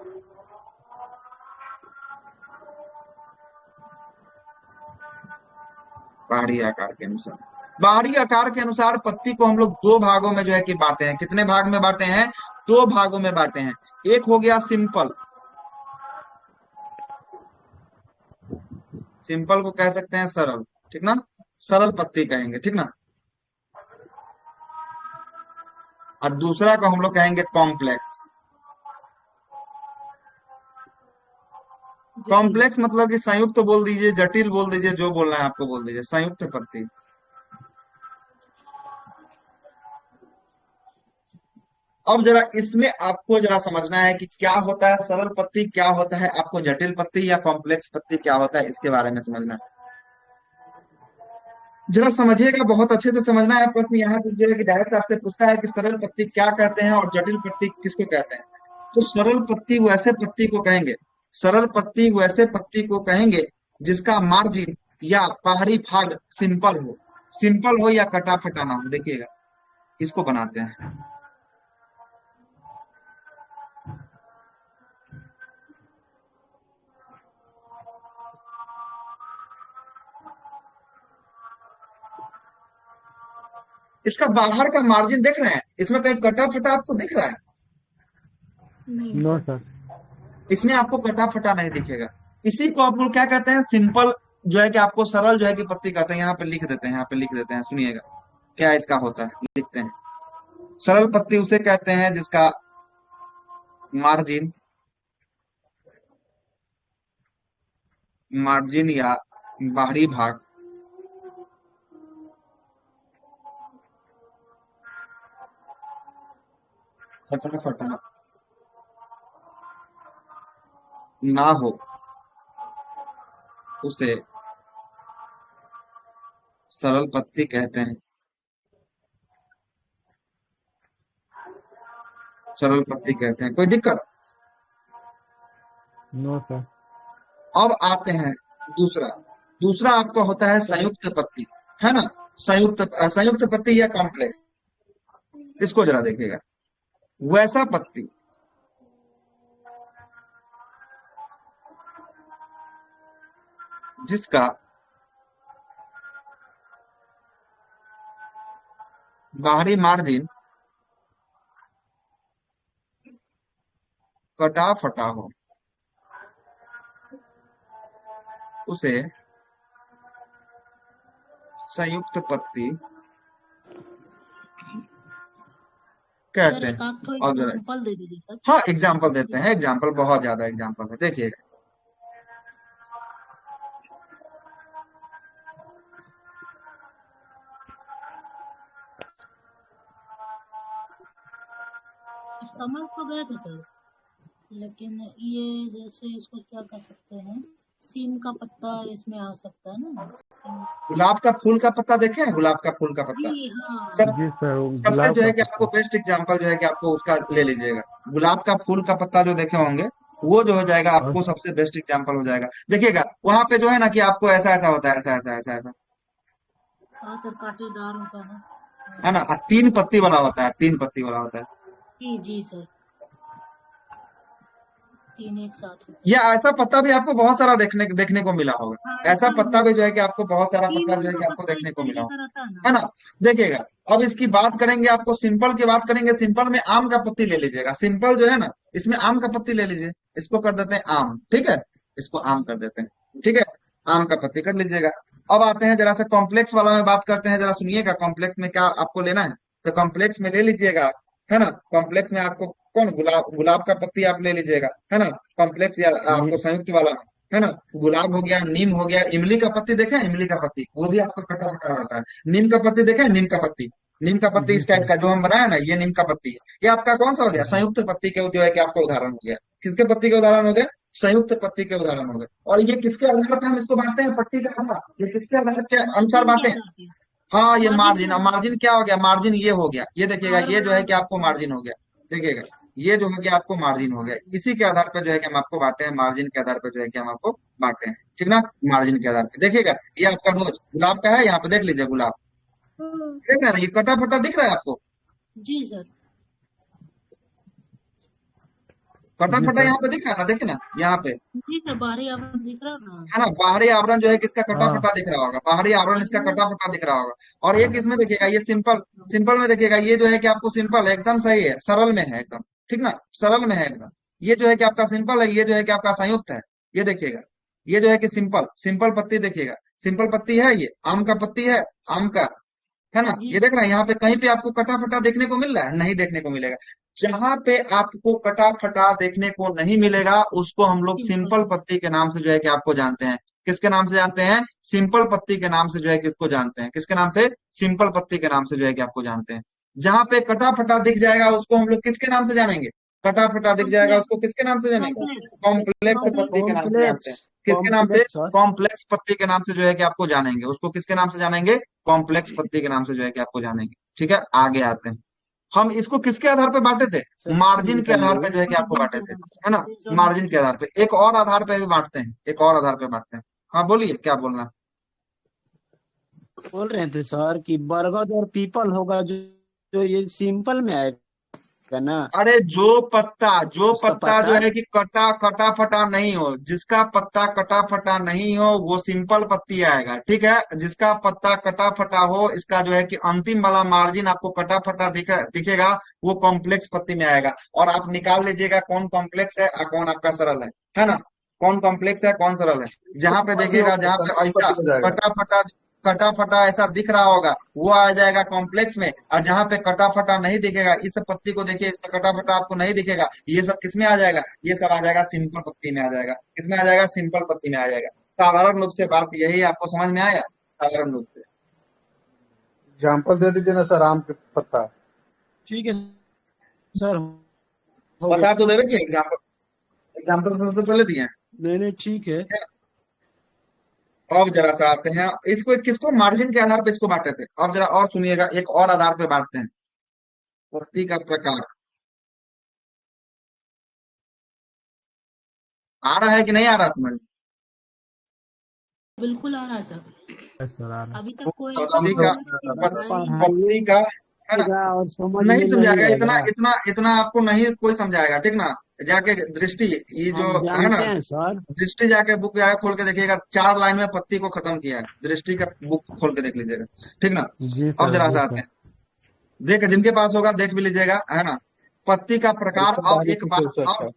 S1: बाहरी आकार के अनुसार। बाहरी आकार के अनुसार पत्ती को हम लोग दो भागों में जो है कि बांटे हैं। कितने भाग में बांटे हैं? दो भागों में बांटे हैं। एक हो गया सिंपल, सिंपल को कह सकते हैं सरल, ठीक ना, सरल पत्ती कहेंगे, ठीक ना। और दूसरा को हम लोग कहेंगे कॉम्प्लेक्स। कॉम्प्लेक्स मतलब कि संयुक्त तो बोल दीजिए, जटिल बोल दीजिए, जो बोलना है आपको बोल दीजिए, संयुक्त पत्ती। अब जरा इसमें आपको जरा समझना है कि क्या होता है सरल पत्ती, क्या होता है आपको जटिल पत्ती, या कॉम्प्लेक्स पत्ती क्या होता है, इसके बारे में समझना है। जरा समझिएगा, बहुत अच्छे से समझना है। प्रश्न यहाँ पे जो है कि डायरेक्ट आपसे पूछता है कि सरल पत्ती क्या कहते हैं और जटिल पत्ती किसको कहते हैं। तो सरल पत्ती वैसे पत्ती को कहेंगे, सरल पत्ती वैसे पत्ती को कहेंगे जिसका मार्जिन या बाहरी भाग सिंपल हो, सिंपल हो या कटा फटा ना हो। देखिएगा, इसको बनाते हैं। इसका बाहर का मार्जिन देख रहे हैं, इसमें कहीं कटा फटा आपको दिख रहा है?
S2: नहीं
S3: नो सर।
S1: इसमें आपको कटा फटा नहीं दिखेगा। इसी को आप लोग क्या कहते हैं? सिंपल जो है कि आपको सरल जो है कि पत्ती कहते हैं। यहाँ पे लिख देते हैं, यहाँ पे लिख देते हैं, सुनिएगा क्या इसका होता है, लिखते हैं। सरल पत्ती उसे कहते हैं जिसका मार्जिन, मार्जिन या बाहरी भाग कटा फटा ना हो, उसे सरल पत्ती कहते हैं, सरल पत्ती कहते हैं। कोई दिक्कत?
S3: No sir.
S1: अब आते हैं दूसरा, दूसरा आपका होता है संयुक्त पत्ती, है ना। संयुक्त पत्ती या कॉम्प्लेक्स, इसको जरा देखिएगा। वैसा पत्ती जिसका बाहरी मार्जिन कटा फटा हो, उसे संयुक्त पत्ती
S2: सर,
S1: कहते
S2: एक
S1: हैं।
S2: आध तो
S1: और जरा,
S2: एग्जाम्पल दे दीजिए सर।
S1: हाँ एग्जाम्पल देते हैं, एग्जाम्पल बहुत ज्यादा एग्जाम्पल है, देखिएगा।
S2: समझ तो गए थे सर, लेकिन ये जैसे इसको क्या कह सकते हैं, सीम का पत्ता इसमें आ सकता है ना, सीम।
S1: गुलाब का फूल का पत्ता देखे हैं? गुलाब का फूल का पत्ता
S2: जी हाँ।
S1: सब
S3: जी सर, वो
S1: सबसे
S3: गुलाब
S1: जो
S3: का
S1: है कि आपको
S3: पत्ता।
S1: बेस्ट एग्जांपल जो है कि आपको उसका ले लीजिएगा। गुलाब का फूल का पत्ता जो देखे होंगे, वो जो हो जाएगा
S3: और
S1: आपको सबसे बेस्ट एग्जांपल हो जाएगा। देखिएगा वहां पे जो है ना कि आपको ऐसा ऐसा होता है, ऐसा ऐसा ऐसा ऐसा,
S2: हाँ सर, कांटेदार होता है।
S1: है ना। तीन पत्ती वाला होता है, तीन पत्ती वाला होता है।
S2: जी जी सर, तीन एक साथ होते हैं।
S1: या ऐसा पत्ता भी आपको बहुत सारा देखने देखने को मिला होगा।
S2: हाँ,
S1: ऐसा
S2: ऐसा
S1: पत्ता भी जो है कि आपको बहुत सारा
S2: तीन
S1: पत्ता जो है
S2: उनका
S1: कि आपको
S2: पत्ता इस
S1: देखने को मिला
S2: तरीके
S1: होगा,
S2: का रहता है
S1: है
S2: ना।
S1: ना। देखिएगा, अब इसकी बात करेंगे, आपको सिंपल की बात करेंगे। सिंपल में आम का पत्ती ले लीजिएगा, सिंपल जो है ना, इसमें आम का पत्ती ले लीजिए। इसको कर देते हैं आम, ठीक है, इसको आम कर देते हैं, ठीक है, आम का पत्ती कर लीजिएगा। अब आते हैं जरा सा कॉम्प्लेक्स वाला में बात करते हैं, जरा सुनिएगा कॉम्प्लेक्स में क्या आपको लेना है। तो कॉम्प्लेक्स में ले लीजिएगा, है ना। कॉम्प्लेक्स में आपको कौन, गुलाब, गुलाब का पत्ती आप ले लीजिएगा, है ना। कॉम्प्लेक्स या आपको
S3: नी-
S1: संयुक्त वाला में, है ना। गुलाब हो गया, नीम हो गया, इमली का पत्ती देखे हैं? इमली का पत्ती वो भी आपका कटा फटा रहता है। नीम का पत्ती देखे हैं? नीम का पत्ती, नीम का पत्ती
S3: जी
S1: इस टाइप
S3: सर।
S1: का जो हम बनाया ना, ये नीम का पत्ती है। ये आपका कौन सा हो गया?
S3: जी
S1: संयुक्त पत्ती के जो है कि आपका उदाहरण हो गया। किसके पत्ती के उदाहरण हो गए? संयुक्त पत्ती के उदाहरण हो गए। और ये किसके आधार पर हम इसको बांटते हैं? पट्टी का आधार, ये किसके आधार के अनुसार
S2: मार्जिन के
S1: बांटे हैं?
S2: आधार पे,
S1: हाँ, ये
S2: मार्जिन के
S1: मार्जिन। अब
S2: आधार
S1: मार्जिन क्या हो गया? मार्जिन ये हो गया, ये देखिएगा,
S2: और
S1: ये जो है कि आपको मार्जिन हो गया। देखिएगा, ये जो है कि आपको मार्जिन हो गया। इसी के आधार पर जो है कि हम आपको बांटे हैं, मार्जिन के आधार पर जो है कि हम आपको बांटे हैं, ठीक ना। मार्जिन के आधार पर देखिएगा, ये आपका रोज गुलाब का है, यहाँ पे देख लीजिए गुलाब, देख रहे हैं ना, ये कटा फटा दिख रहा है आपको।
S2: जी सर।
S1: कटा
S3: जी
S1: फटा
S3: सर।
S1: यहाँ पे दिख रहा है ना, देखिए ना यहाँ पे,
S2: जी सर, बाहरी आवरण दिख रहा ना।
S1: है ना, बाहरी आवरण जो है किसका कटा
S3: हाँ
S1: फटा दिख रहा होगा, बाहरी आवरण इसका कटा फटा दिख रहा होगा। और एक इसमें देखिएगा ये सिंपल, सिंपल में देखिएगा ये जो है कि आपको सिंपल है, एकदम सही है, सरल में है एकदम, ठीक ना, सरल में है एकदम। ये जो है कि आपका सिंपल है, ये जो है कि आपका संयुक्त है। ये देखिएगा, ये जो है कि सिंपल, सिंपल पत्ती देखिएगा, सिंपल पत्ती है, ये आम का पत्ती है, आम का, है ना,
S2: जी
S1: ये देख रहे हैं यहाँ पे कहीं पे आपको कटा फटा देखने को मिल रहा है, नहीं देखने को मिलेगा। जहां पे आपको कटा फटा देखने को नहीं मिलेगा उसको हम लोग
S2: सिंपल।
S1: सिंपल पत्ती के नाम से जो है कि आपको जानते हैं। किसके नाम से जानते हैं? सिंपल पत्ती के नाम से जो है कि इसको जानते हैं। किसके नाम से? सिंपल पत्ती के नाम से जो है कि आपको जानते हैं। जहां पे कटा फटा दिख जाएगा उसको हम लोग किसके नाम से जानेंगे? कटा फटा दिख जाएगा
S2: कॉम्प्लेक्स।
S1: उसको किसके नाम से जानेंगे?
S2: कॉम्प्लेक्स।
S1: कॉम्प्लेक्स पत्ती के
S2: कॉम्प्लेक्स।
S1: नाम से जानते हैं।
S7: कॉम्प्लेक्स।
S1: किसके नाम से?
S7: Complex sir.
S1: कॉम्प्लेक्स पत्ती के नाम से जो है कि आपको जानेंगे उसको, किसके नाम से जानेंगे? कॉम्प्लेक्स पत्ती के नाम से जो है कि आपको जानेंगे। ठीक है, आगे आते हैं। हम इसको किसके आधार पे बांटे थे?
S7: सर
S1: मार्जिन के
S7: निकल
S1: आधार पे
S7: लिए।
S1: जो है कि आपको
S2: मार्जिन
S1: बांटे
S2: के
S1: थे,
S2: नाम
S1: है ना,
S2: से बेस्ड ऑन
S1: मार्जिन के
S2: मार्जिन।
S1: आधार पे। एक और आधार पे भी बांटते हैं, एक और आधार पे बांटते हैं। हाँ बोलिए, क्या बोलना?
S7: बोल रहे थे सर कि बरगद और पीपल होगा जो ये सिंपल में आएगा ना,
S1: अरे जो
S7: उसका
S1: पत्ता जो
S7: पत्ता।
S1: है कि कटा कटा फटा नहीं हो, जिसका पत्ता कटा फटा नहीं हो वो सिंपल पत्ती आएगा, ठीक है। जिसका पत्ता कटा फटा हो, इसका जो है कि अंतिम वाला मार्जिन आपको कटा फटा दिखेगा, वो कॉम्प्लेक्स पत्ती में आएगा। और आप निकाल लीजिएगा कौन कॉम्प्लेक्स है और कौन आपका सरल है ना, कौन कॉम्प्लेक्स है कौन सरल है। जहां पे
S6: पत्ती हो
S1: देखिएगा, जहां पे
S6: संयुक्त
S1: ऐसा
S6: पत्ती हो जाएगा।
S1: कटा फटा ऐसा दिख रहा होगा वो आ जाएगा कॉम्प्लेक्स में। और जहां पे कटा फटा नहीं दिखेगा, इस पत्ती को देखिए, इसका कटा फटा आपको नहीं दिखेगा, ये सब किसमें आ जाएगा? ये सब आ जाएगा सिंपल पत्ती में आ जाएगा। किसमें आ जाएगा? सिंपल पत्ती में आ जाएगा। साधारण रूप से बात यही आपको समझ में आया, साधारण रूप से।
S6: एग्जाम्पल दे दीजिए ना सर, आम के पत्ता।
S7: ठीक है सर, हो
S1: बता तो
S7: गया।
S1: देवे कि एग्जाम्पल, एग्जाम्पल सबसे पहले दिए हैं।
S7: नहीं नहीं ठीक है।
S1: अब जरा सा आते हैं इसको, किसको मार्जिन के आधार पे इसको बांटे थे, अब जरा और सुनिएगा, एक और आधार पे बांटते हैं। पत्ती का प्रकार आ रहा है कि नहीं आ रहा समझ?
S2: बिल्कुल आ रहा है सर।
S3: सर आ रहा है।
S2: अभी तक
S6: वो
S2: कोई ऐसा
S1: पत्ती
S6: समझ
S1: का,
S2: कॉन्सेप्ट बताया ही नहीं।
S1: पत्ती का, है ना,
S7: पढ़ाइएगा और समझ
S1: नहीं
S7: में नहीं
S1: समझाएगा, इतना
S7: आएगा।
S1: इतना इतना आपको नहीं कोई समझाएगा, ठीक ना। जाके दृष्टि, ये जो
S7: हम
S1: है ना,
S7: जानते हैं सर।
S1: दृष्टि जाके बुक जाके खोल के देखिएगा, 4 लाइन में पत्ती को खत्म किया है, दृष्टि का बुक खोल के देख लीजिएगा, ठीक ना।
S3: जी
S1: अब
S3: सर,
S1: जरा
S3: जी
S1: सा आते
S3: सर।
S1: हैं, देख जिनके पास होगा देख भी लीजिएगा, है ना, पत्ती का प्रकार।
S6: एकदम
S1: अब एक
S6: बारीकी से,
S1: बात,
S6: अच्छा अच्छा।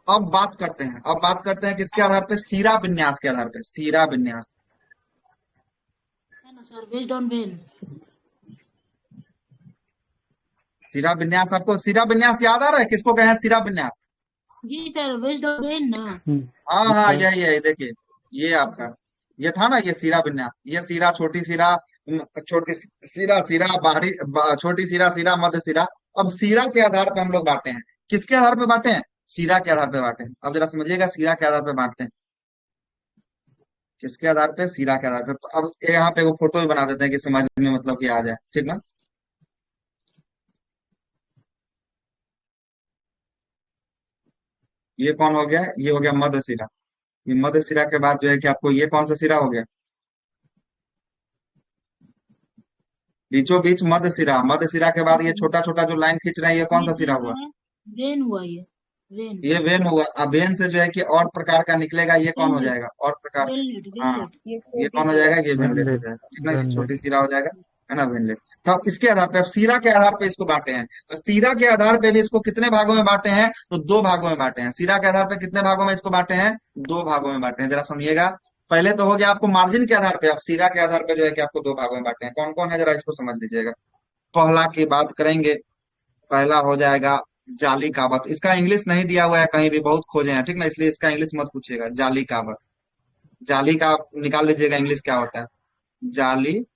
S1: अब बात करते हैं, अब बात करते हैं किसके आधार पे? सीरा विन्यास के आधार पे, सीरा विन्यास।
S2: है ना सर, बेस्ड ऑन वेन।
S1: सीरा विन्यास, आपको सीरा विन्यास याद आ रहा है? किसको कहे हैं सीरा विन्यास?
S2: जी सर, बेस्ड ऑन वेन ना।
S1: हाँ
S3: जी
S1: हाँ,
S3: सर।
S1: यही यही देखिए, ये आपका, ये था ना, ये सीरा विन्यास, ये सीरा, छोटी सीरा, छोटी सीरा, सीरा बाहरी, छोटी सीरा, सीरा मध्य सीरा। अब सीरा के आधार पे हम लोग बांटे हैं, किसके आधार पे बांटे हैं? सीरा के आधार पे बांटे हैं। अब जरा समझिएगा, सीरा के आधार पे बांटते हैं, किसके आधार पे? सीरा के आधार पे। तो अब यहाँ पे वो फोटो भी बना देते हैं कि समझ में मतलब कि आ जाए, ठीक ना। ये कौन हो गया? ये हो गया मध्य सिरा। ये मध्य सिरा के बाद जो है कि आपको ये कौन सा सिरा हो गया? बीचों बीच मध्य सिरा, मध्य सिरा के बाद ये छोटा छोटा जो लाइन खींच रहे हैं, ये कौन
S2: ये
S1: सा सिरा
S2: क्या
S1: हुआ?
S2: है? वेन हुआ ये। वेन।
S1: ये वेन हुआ। अब वेन से जो है कि और प्रकार का निकलेगा, ये कौन हो
S2: वेनलेट।
S1: जाएगा? और प्रकार।
S2: वेनलेट।
S1: हाँ,
S2: वेनलेट।
S1: ये कौन हो जाएगा? ये वेनलेट हो
S3: वेनलेट।
S1: जाएगा, ठीक ना, ये छोटी
S3: वेनलेट।
S1: सिरा हो जाएगा, है ना, वेनलेट। तो इसके आधार पे, अब सीरा के आधार पे इसको बांटे हैं। और सीरा के आधार पे भी इसको कितने भागों में बांटे हैं? तो 2 भागों में बांटे हैं। सीरा के आधार पे कितने भागों में इसको बांटे हैं? 2 भागों में बांटे हैं, जरा समझिएगा। पहले तो हो गया आपको मार्जिन के आधार पे, अब सीरा के आधार पे जो है कि आपको 2 भागों में बांटे हैं। कौन कौन है, जरा इसको समझ लीजिएगा। पहला की बात करेंगे, पहला हो जाएगा जाली कावत। इसका इंग्लिश नहीं दिया हुआ है कहीं भी, बहुत खोजे हैं, ठीक ना, इसलिए इसका इंग्लिश मत पूछिएगा। जाली कावत, जाली का निकाल लीजिएगा इंग्लिश क्या होता है, जाली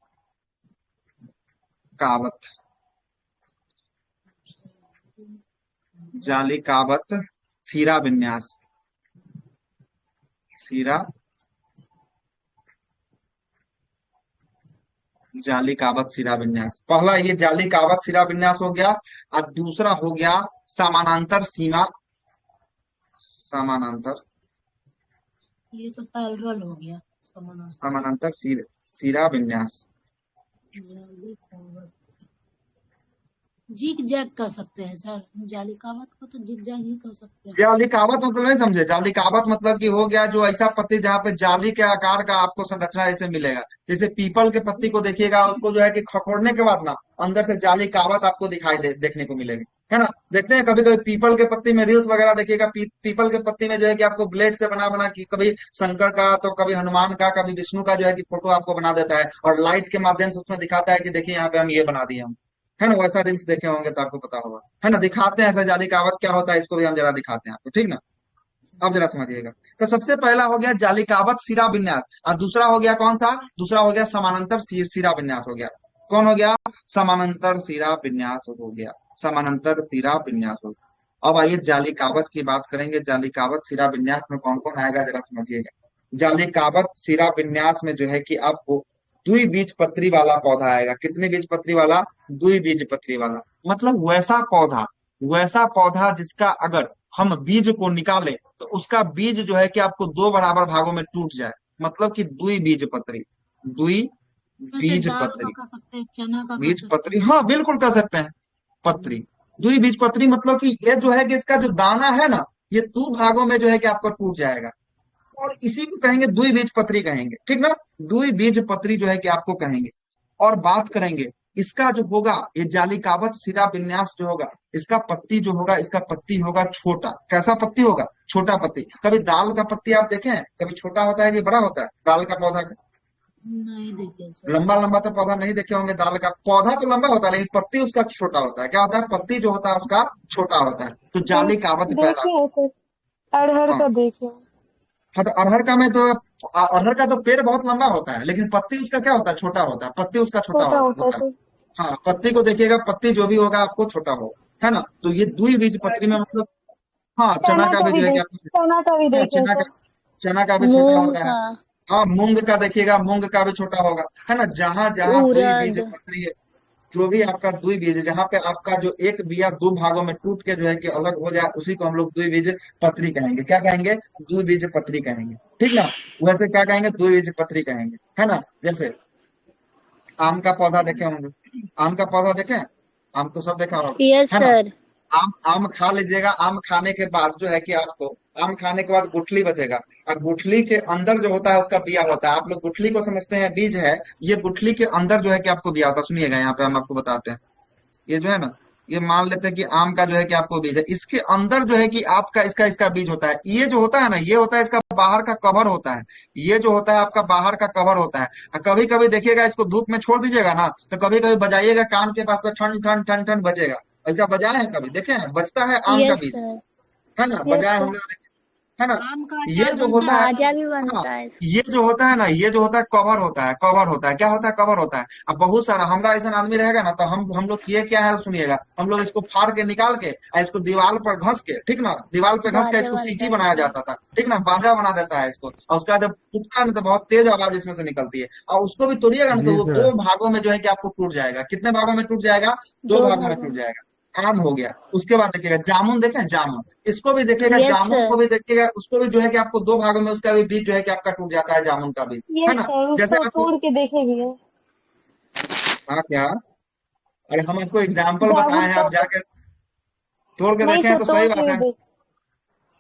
S1: कावत, जाली कावत, सीरा विन्यास, सीरा जाली कावत सीरा विन्यास। पहला ये जाली कावत सीरा विन्यास हो गया। और दूसरा हो गया समानांतर सीमा, समानांतर,
S2: ये तो पैरेलल हो गया। समानांतर।
S1: समानांतर सीरा विन्यास।
S2: जाली कावत। जिग जैग कर सकते हैं सर, जालिकावत को तो जिग जैग ही कर सकते हैं।
S1: जालिकावत मतलब नहीं समझे? जालिकावत मतलब कि हो गया जो ऐसा पत्ती जहाँ पे जाली के आकार का आपको संरचना ऐसे मिलेगा। जैसे पीपल के पत्ती को देखिएगा, उसको जो है कि खकोड़ने के बाद ना अंदर से जालिकावत आपको देखने को मिलेगी, है ना। देखते हैं कभी कभी पीपल के पत्ती में रील्स वगैरह देखिएगा, पीपल के पत्ती में जो है कि आपको ब्लेड से बना बना कि कभी शंकर का तो कभी हनुमान का कभी विष्णु का जो है कि फोटो आपको बना देता है, और लाइट के माध्यम से उसमें दिखाता है कि देखिए यहाँ पे हम ये बना दिए हम, है ना। वैसा रील्स देखे होंगे तो आपको पता होगा, है ना। दिखाते हैं ऐसा जालिकावत क्या होता है, इसको भी हम जरा दिखाते हैं आपको, ठीक ना। अब जरा समझिएगा। तो सबसे पहला हो गया जालिकावत सिरा विन्यास, और दूसरा हो गया कौन सा? दूसरा हो गया समानांतर सिरा विन्यास हो गया। कौन हो गया? समानांतर सिरा विन्यास हो गया। समानांतर सिरा विन्यास हो गया। अब आइए जालिकावत की बात करेंगे। जालिकावत सिरा विन्यास में कौन कौन आएगा जरा समझिएगा। जालिकावत सिरा विन्यास में जो है कि आपको द्विबीजपत्री वाला पौधा आएगा। कितने बीजपत्री वाला? द्विबीजपत्री वाला। मतलब वैसा पौधा जिसका अगर हम बीज को निकालें तो उसका बीज जो है कि आपको दो बराबर भागों में टूट जाए, मतलब कि द्विबीजपत्री।
S2: जैसे दाल का
S1: द्विबीजपत्री,
S2: कर सकते हैं, चना का कर सकते
S1: बीजपत्री,
S2: हैं।
S1: हाँ बिल्कुल कर सकते हैं। पत्री, द्विबीजपत्री मतलब कि ये जो है कि इसका जो दाना है ना, ये दो भागों में जो है कि आपको टूट जाएगा, और इसी को कहेंगे द्विबीजपत्री कहेंगे, ठीक ना। द्विबीजपत्री जो है कि आपको कहेंगे। और बात करेंगे इसका जो होगा, ये जालिकावत सिरा विन्यास जो होगा, इसका पत्ती जो होगा, इसका पत्ती होगा छोटा। कैसा पत्ती होगा? छोटा पत्ती। कभी दाल का पत्ती आप देखें, कभी छोटा होता है कि बड़ा होता है दाल का पौधा?
S2: नहीं देखे सर।
S1: लंबा लंबा तो पौधा नहीं देखे होंगे। दाल का पौधा तो लंबा होता है, लेकिन पत्ती उसका छोटा होता है। क्या होता है? पत्ती जो होता है उसका छोटा होता है। तो जालिकावत पैदा।
S8: देखे हैं सर, अरहर
S1: हाँ
S8: का देखे हैं।
S1: हाँ, तो अरहर का तो पेड़ बहुत लंबा होता है, लेकिन पत्ती उसका क्या होता है? छोटा होता है। पत्ती उसका छोटा
S8: छोटा होता है
S1: होता है।
S8: सर।
S1: हाँ, पत्ती को देखिएगा, पत्ती जो भी होगा आपको छोटा होगा, है ना। तो ये द्विबीजपत्री में मतलब, हाँ चना
S8: चना
S1: का
S8: का
S1: भी
S8: भी
S1: जो है कि
S8: देख
S1: आपको,
S8: चना का भी
S1: हाँ
S8: देखे हैं सर।
S1: चना का भी छोटा
S4: मूंग
S1: होता है।
S4: का,
S1: हाँ, मूंग का देखिएगा, मूंग का भी छोटा होगा, है ना। जहां जहां
S4: उड़द।
S1: द्विबीजपत्री है, जो भी आपका द्विबीज, जहाँ पे आपका जो एक बिया दो भागों में टूट के जो है कि अलग हो जाए, उसी को हम लोग द्विबीज पत्री कहेंगे। क्या कहेंगे? द्विबीज पत्री कहेंगे, ठीक ना। वैसे क्या कहेंगे? द्विबीज पत्री कहेंगे, है ना। जैसे आम का पौधा देखे होंगे, आम का पौधा देखे, आम तो सब देखा होगा,
S4: यस
S1: है ना।
S4: सर।
S1: आम आम खा लीजिएगा। आम खाने के बाद जो है कि आपको, आम खाने के बाद गुठली बचेगा, और गुठली के अंदर जो होता है उसका बिया होता है। आप लोग गुठली को समझते हैं बीज है, ये गुठली के अंदर जो है कि आपको बिया होता है। सुनिएगा, यहाँ पे हम आपको बताते हैं। ये जो है ना, ये मान लेते हैं कि आम का जो है कि आपको बीज है, इसके अंदर जो है कि आपका इसका इसका बीज होता है। ये जो होता है ना, ये होता है इसका बाहर का कवर होता है। ये जो होता है आपका बाहर का कवर होता है। और कभी कभी देखिएगा, इसको धूप में छोड़ दीजिएगा ना, तो कभी कभी बजाइएगा कान के पास, तो ठन ठन ठन ठन बजेगा। ऐसा बजाए हैं कभी? देखे हैं? बजता है आम का
S4: यस
S1: बीज,
S4: सर।
S1: है ना।
S8: यस
S1: बजाए
S8: सर।
S1: होंगे तो है ना।
S2: आम का
S1: ये
S2: अचार
S1: जो
S2: बनता
S1: होता
S2: है
S1: है,
S4: खाजा
S2: सर।
S4: भी
S1: हाँ,
S4: बनता है।
S1: ये जो होता है ना, ये जो होता है कवर होता है, कवर होता है। क्या होता है? कवर होता है। अब बहुत सारा हमरा ऐसा आदमी रहेगा ना, तो हम लोग किए क्या है सुनिएगा, हम लोग इसको फाड़ के निकाल के, और इसको दीवार पर घस के, ठीक ना, दीवार पे घस के
S4: बाजा
S1: इसको
S4: बनता
S1: सीटी
S4: है
S1: बनाया
S4: इसका।
S1: जाता था, ठीक ना। बाजा बना देता है इसको, और उसका जब टूटता है ना, तो बहुत तेज आवाज इसमें से निकलती है। और उसको भी तोड़िएगा ना, तो
S3: जी
S1: वो
S3: सर।
S1: दो भागों में जो है कि आपको टूट जाएगा। कितने भागों में टूट जाएगा? दो
S4: दो
S1: भागों में
S4: भागों
S1: टूट
S4: में।
S1: जाएगा। आम हो गया। उसके बाद देखिएगा जामुन, देखें जामुन, इसको भी देखिएगा,
S4: यस
S1: जामुन
S4: सर।
S1: को भी देखिएगा, उसको भी जो है कि आपको दो भागों में उसका भी बीज जो है कि आपका टूट जाता है, जामुन का बीज, है
S8: यस
S1: ना।
S8: सर,
S1: जैसे
S8: उसको
S1: आपको,
S8: तोड़ के देखे भी है।
S1: हाँ क्या? अरे हम आपको एग्जाम्पल बताए
S8: जामुन
S1: हैं,
S8: का
S1: आप जाके तोड़ के
S8: नहीं
S1: देखे हैं
S8: सर,
S1: तो
S8: तोड़
S1: सही
S8: के
S1: बात
S8: भी
S1: है।
S8: देख।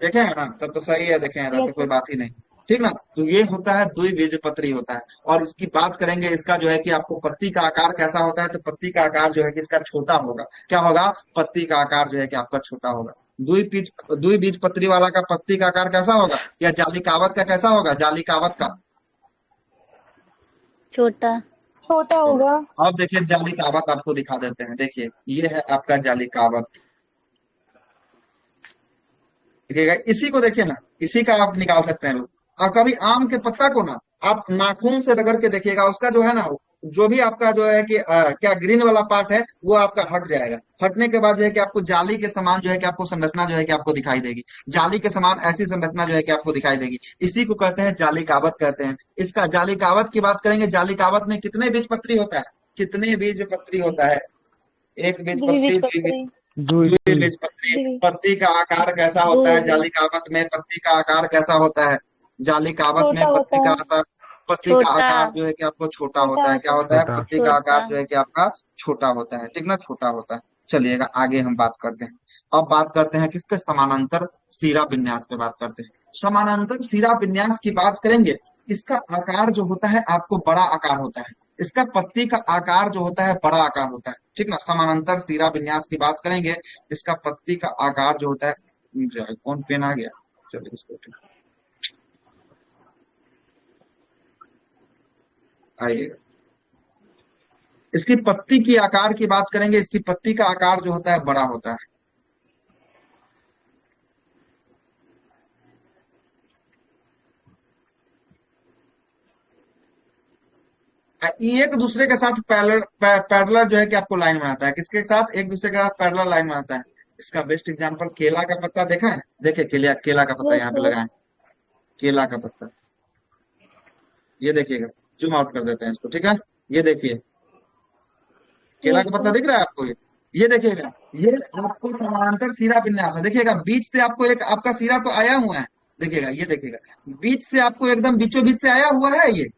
S1: देखे हैं ना, तब तो सही है। देखे हैं तब तो
S8: यस
S1: कोई
S8: सर।
S1: बात ही नहीं, ठीक ना। तो ये होता है द्विबीजपत्री होता है। और इसकी बात करेंगे, इसका जो है कि आपको पत्ती का आकार कैसा होता है, तो पत्ती का आकार जो है कि इसका छोटा होगा। क्या होगा? पत्ती का आकार जो है कि आपका छोटा होगा। द्विबीजपत्री वाला का पत्ती का आकार कैसा होगा? या जालिकावत का कैसा होगा? जालिकावत का
S4: छोटा।
S8: छोटा
S1: छोटा।
S8: होगा।
S1: अब देखिए जालिकावत आपको दिखा देते हैं। देखिए ये है आपका जालिकावत, देखिएगा। इसी को देखिए ना, इसी का आप निकाल सकते हैं लोग। और कभी आम के पत्ता को ना आप नाखून से रगड़ के देखिएगा, उसका जो है ना, जो भी आपका जो है कि क्या ग्रीन वाला पार्ट है, वो आपका हट जाएगा। हटने के बाद जो है कि आपको जाली के समान जो है कि आपको संरचना जो है कि आपको दिखाई देगी। जाली के समान ऐसी संरचना जो है कि आपको दिखाई देगी। इसी को कहते हैं जालिकावत कहते हैं। इसका जालिकावत की बात करेंगे। जालिकावत में कितने बीज पत्री होता है? कितने बीज पत्री होता है? एक बीज पत्री,
S8: द्विबीजपत्री।
S3: द्वि
S1: द्विबीजपत्री।
S8: द्वि
S1: पत्ती का आकार कैसा
S4: दो
S1: होता है
S4: भी।
S1: जालिकावत में? पत्ती का आकार कैसा होता है जालिकावत में?
S8: छोटा होता
S1: पत्ती का
S8: है।
S1: आकार, पत्ती का
S4: छोटा।
S1: आकार जो है कि आपको छोटा
S8: छोटा
S1: होता है। क्या
S8: होता है।
S1: होता है?
S3: छोटा।
S1: पत्ती का आकार
S4: छोटा।
S1: जो है कि आपका छोटा होता है, ठीक ना, छोटा होता है। चलिएगा आगे हम बात करते हैं। अब बात करते हैं किस पे, समानांतर सिरा विन्यास पे बात करते हैं। समानांतर सिरा विन्यास की बात करेंगे, इसका आकार जो होता है आपको बड़ा आकार होता है, इसका पत्ती का आकार जो होता है बड़ा आकार होता है, ठीक ना। समानांतर सिरा विन्यास की बात करेंगे, इसका पत्ती का आकार जो होता है, कौन पेन आ गया, चलिए इसको आइएगा। इसकी पत्ती की आकार की बात करेंगे, इसकी पत्ती का आकार जो होता है बड़ा होता है। ये एक दूसरे के साथ पैरेलल जो है कि आपको लाइन बनाता है, किसके साथ, एक दूसरे के साथ पैरेलल लाइन बनाता है। इसका बेस्ट एग्जांपल केला का पत्ता देखा है, देखिए केला केला का पत्ता
S8: यस
S1: यहाँ पे
S8: सर।
S1: लगाए, केला का पत्ता, ये देखिएगा, जूम आउट कर देते हैं इसको, ठीक है। ये देखिए केला
S8: यस
S1: का पत्ता
S8: सर।
S1: दिख रहा है आपको, ये देखिएगा, ये आपको समानांतर सिरा विन्यास है। देखिएगा बीच से आपको एक आपका सिरा तो आया हुआ है, देखिएगा ये देखिएगा, बीच से आपको एकदम बीचों बीच से आया हुआ है ये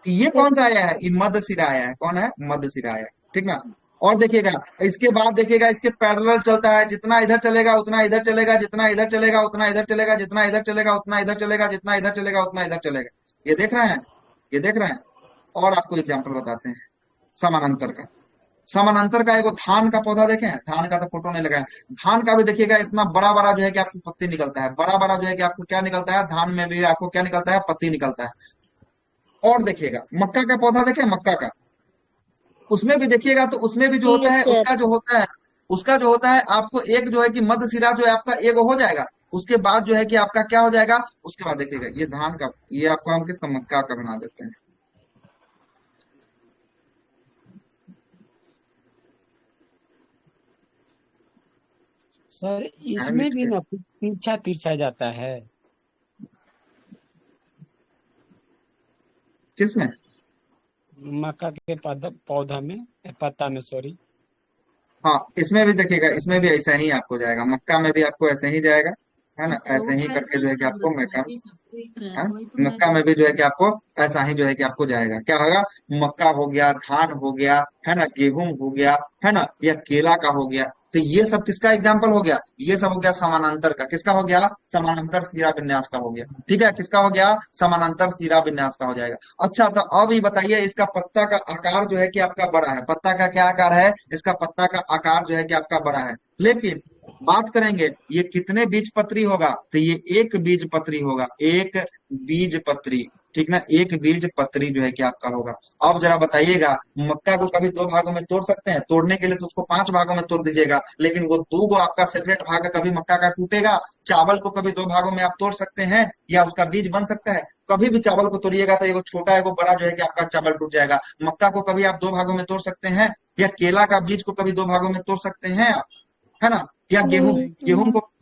S8: यस
S1: कौन सा
S8: सर।
S1: आया है, ये मध्य सिरा आया है, कौन है, मध्य सिरा आया है, ठीक ना। और देखिएगा इसके बाद देखिएगा इसके पैरेलल चलता है, जितना इधर चलेगा उतना इधर चलेगा, जितना इधर चलेगा उतना इधर चलेगा, जितना इधर चलेगा उतना इधर चलेगा, जितना इधर चलेगा उतना इधर चलेगा। ये देख रहे हैं, ये देख रहे हैं। और आपको एग्जाम्पल बताते हैं समानांतर का। समानांतर का एगो धान का पौधा देखे हैं, धान का तो फोटो नहीं लगाया, धान का भी देखिएगा इतना बड़ा बड़ा जो है कि आपको पत्ती निकलता है, बड़ा बड़ा जो है कि आपको क्या निकलता है, धान में भी आपको क्या निकलता है, पत्ती निकलता है। और देखिएगा मक्का का पौधा देखे, मक्का का, उसमें भी देखिएगा तो उसमें भी जो होता
S8: यस
S1: है,
S8: सर।
S1: उसका जो होता है आपको एक जो है कि मध्य सिरा जो है आपका एक हो जाएगा, उसके बाद जो है कि आपका क्या हो जाएगा, उसके बाद देखिएगा ये धान का, ये आपको हम किसका, मक्का का बना देते हैं।
S7: सर इसमें भी ना तिरछा तिरछा जाता है।
S1: किसमें,
S7: मक्का के पौधा में, पत्ता में, सॉरी।
S1: हाँ इसमें भी देखिएगा, इसमें भी ऐसा ही आपको जाएगा, मक्का में भी आपको ऐसे ही जाएगा, है ना,
S2: तो वो
S1: ऐसे ही करके जो है कि
S2: पैरेलल
S1: आपको
S2: लग रहा
S1: मक्का,
S2: है जी सर, देख रहे हैं
S1: हाँ,
S2: वही तो मैं
S1: मक्का में भी जो है कि आपको ऐसा ही जो है कि आपको जाएगा, क्या होगा, मक्का हो गया, धान हो गया, है ना, गेहूं हो गया, है ना, या केला का हो गया। तो ये सब किसका एग्जाम्पल हो गया, ये सब हो गया समानांतर का, किसका हो गया, समानांतर सिरा विन्यास का हो गया, ठीक है, किसका हो गया, समानांतर सिरा विन्यास का हो जाएगा। अच्छा तो अब ये बताइए, इसका पत्ता का आकार जो है कि आपका बड़ा है, पत्ता का क्या आकार है, इसका पत्ता का आकार जो है कि आपका बड़ा है, लेकिन बात करेंगे ये कितने बीज पत्री होगा, तो ये एक बीज पत्री होगा, एक बीज पत्री, ठीक ना, एक बीज पत्री जो है कि आपका होगा। अब जरा बताइएगा, मक्का को कभी दो भागों में तोड़ सकते हैं, तोड़ने के लिए तो उसको 5 भागों में तोड़ दीजिएगा, लेकिन वो दो गो आपका सेपरेट भाग कभी मक्का का टूटेगा। चावल को कभी 2 भागों में आप तोड़ सकते हैं, या उसका बीज बन सकता है, कभी भी चावल को तोड़िएगा तो एगो छोटा एगो बड़ा जो है कि आपका चावल टूट जाएगा। मक्का को कभी आप 2 भागों में तोड़ सकते हैं, या केला का बीज को कभी 2 भागों में तोड़ सकते हैं आप, है ना, या गेहूं,
S8: नहीं।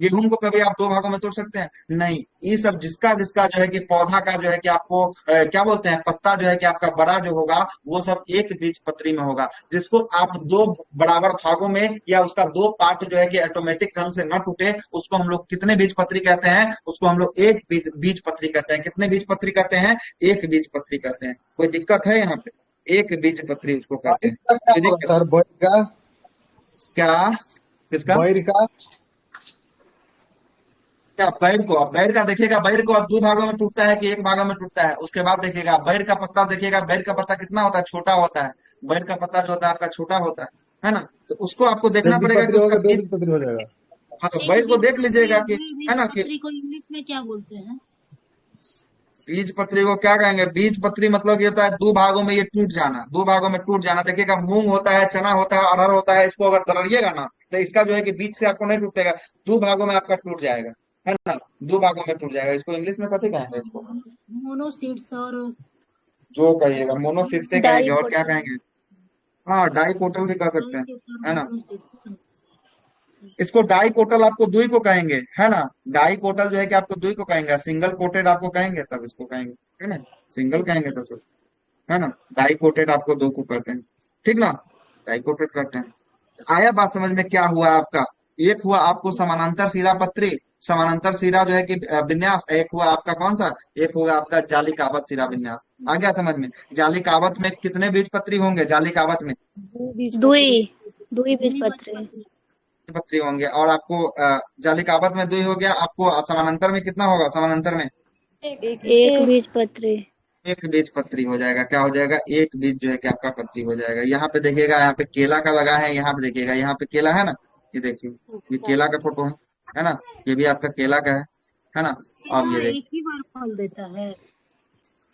S1: गेहूं को कभी आप 2 भागों में तोड़ सकते हैं, नहीं। ये सब जिसका जिसका जो है कि पौधा का जो है कि आपको क्या बोलते हैं, पत्ता जो है कि आपका बड़ा जो होगा वो सब एक बीज पत्री में होगा, जिसको आप 2 बराबर भागों में, या उसका 2 पार्ट जो है कि ऑटोमेटिक ढंग से न टूटे, उसको हम लोग कितने बीज पत्री कहते हैं, उसको हम लोग एक बीज पत्री कहते हैं। कितने बीज पत्री कहते हैं, एक बीज पत्री कहते हैं। कोई दिक्कत है यहाँ पे, एक बीज पत्री उसको कहते हैं,
S6: क्या
S1: कोई
S6: होगा
S1: दिक्कत,
S6: सर, बैर का?
S1: क्या, किसका,
S6: बैर का?
S1: क्या बैर को, अब बैर का देखिएगा, बैर को अब 2 भागों में टूटता है कि 1 भागों में टूटता है, उसके बाद देखिएगा बैर का पत्ता, देखिएगा बैर का पत्ता कितना होता है, छोटा होता है, बैर का पत्ता जो होता है आपका छोटा होता है ना, तो उसको आपको देखना
S6: एक बीज
S1: पड़ेगा कि
S6: पत्री
S1: उसका
S6: होगा, 2
S1: बीज,
S6: बीज पत्री हो जाएगा।
S1: हाँ तो
S2: एक
S1: बैर को
S2: बीज
S1: देख लीजिएगा कि,
S2: बीज
S1: है ना, कि
S2: पत्री को इंग्लिश में क्या बोलते हैं?
S1: बीज पत्री को क्या कहेंगे, बीज पत्री मतलब ये होता है 2 भागों में ये टूट जाना, 2 भागों में टूट जाना। देखिएगा मूंग होता है, चना होता है, अरहर होता है, इसको अगर दरड़िएगा ना तो इसका जो है कि बीच से आपको नहीं टूटेगा, 2 भागों में आपका टूट जाएगा, है ना, 2 भागों में टूट जाएगा। इसको इंग्लिश में कथी कहेंगे, इसको
S2: मोनोसीड्स और
S1: जो कहिएगा, मोनोसीड से कहेंगे, और क्या
S8: डाइकोटल।
S1: कहेंगे, हाँ डाइकोटल भी कर सकते हैं, है ना,
S2: मोनोसीड्स।
S1: इसको डाइकोटल आपको दुई को कहेंगे, है ना, डाइकोटल जो है कि आपको दुई को कहेंगे, सिंगल कोटेड आपको कहेंगे तब इसको कहेंगे, है ना, सिंगल कहेंगे तो सिर्फ, है ना, डाइकोटेड आपको 2 को कहते हैं, ठीक ना, डाइकोटेड करते हैं। आया बात समझ में, क्या हुआ आपका, एक हुआ आपको समानांतर सिरा पत्री, समानांतर सिरा जो है कि विन्यास, एक हुआ आपका कौन सा, एक होगा आपका जाली कावत सिरा विन्यास। आ गया समझ में, जाली कावत में कितने बीज पत्री होंगे, जाली कावत में
S4: दुई। द्विबीजपत्री।
S1: पत्री होंगे। और आपको जालिकावत में 2 हो गया। आपको समानांतर में कितना होगा? समानांतर में
S4: एक बीजपत्री।
S1: एक बीज पत्री हो जाएगा। क्या हो जाएगा? एक बीज जो है कि आपका पत्री हो जाएगा। यहाँ पे देखिएगा, यहाँ पे केला का लगा है। यहाँ पे देखिएगा, यहाँ पे केला है ना, ये देखिए, ये केला का फोटो है ना, ये भी आपका केला का है ना। अब ये देखिए,
S2: एक ही बार फल देता है।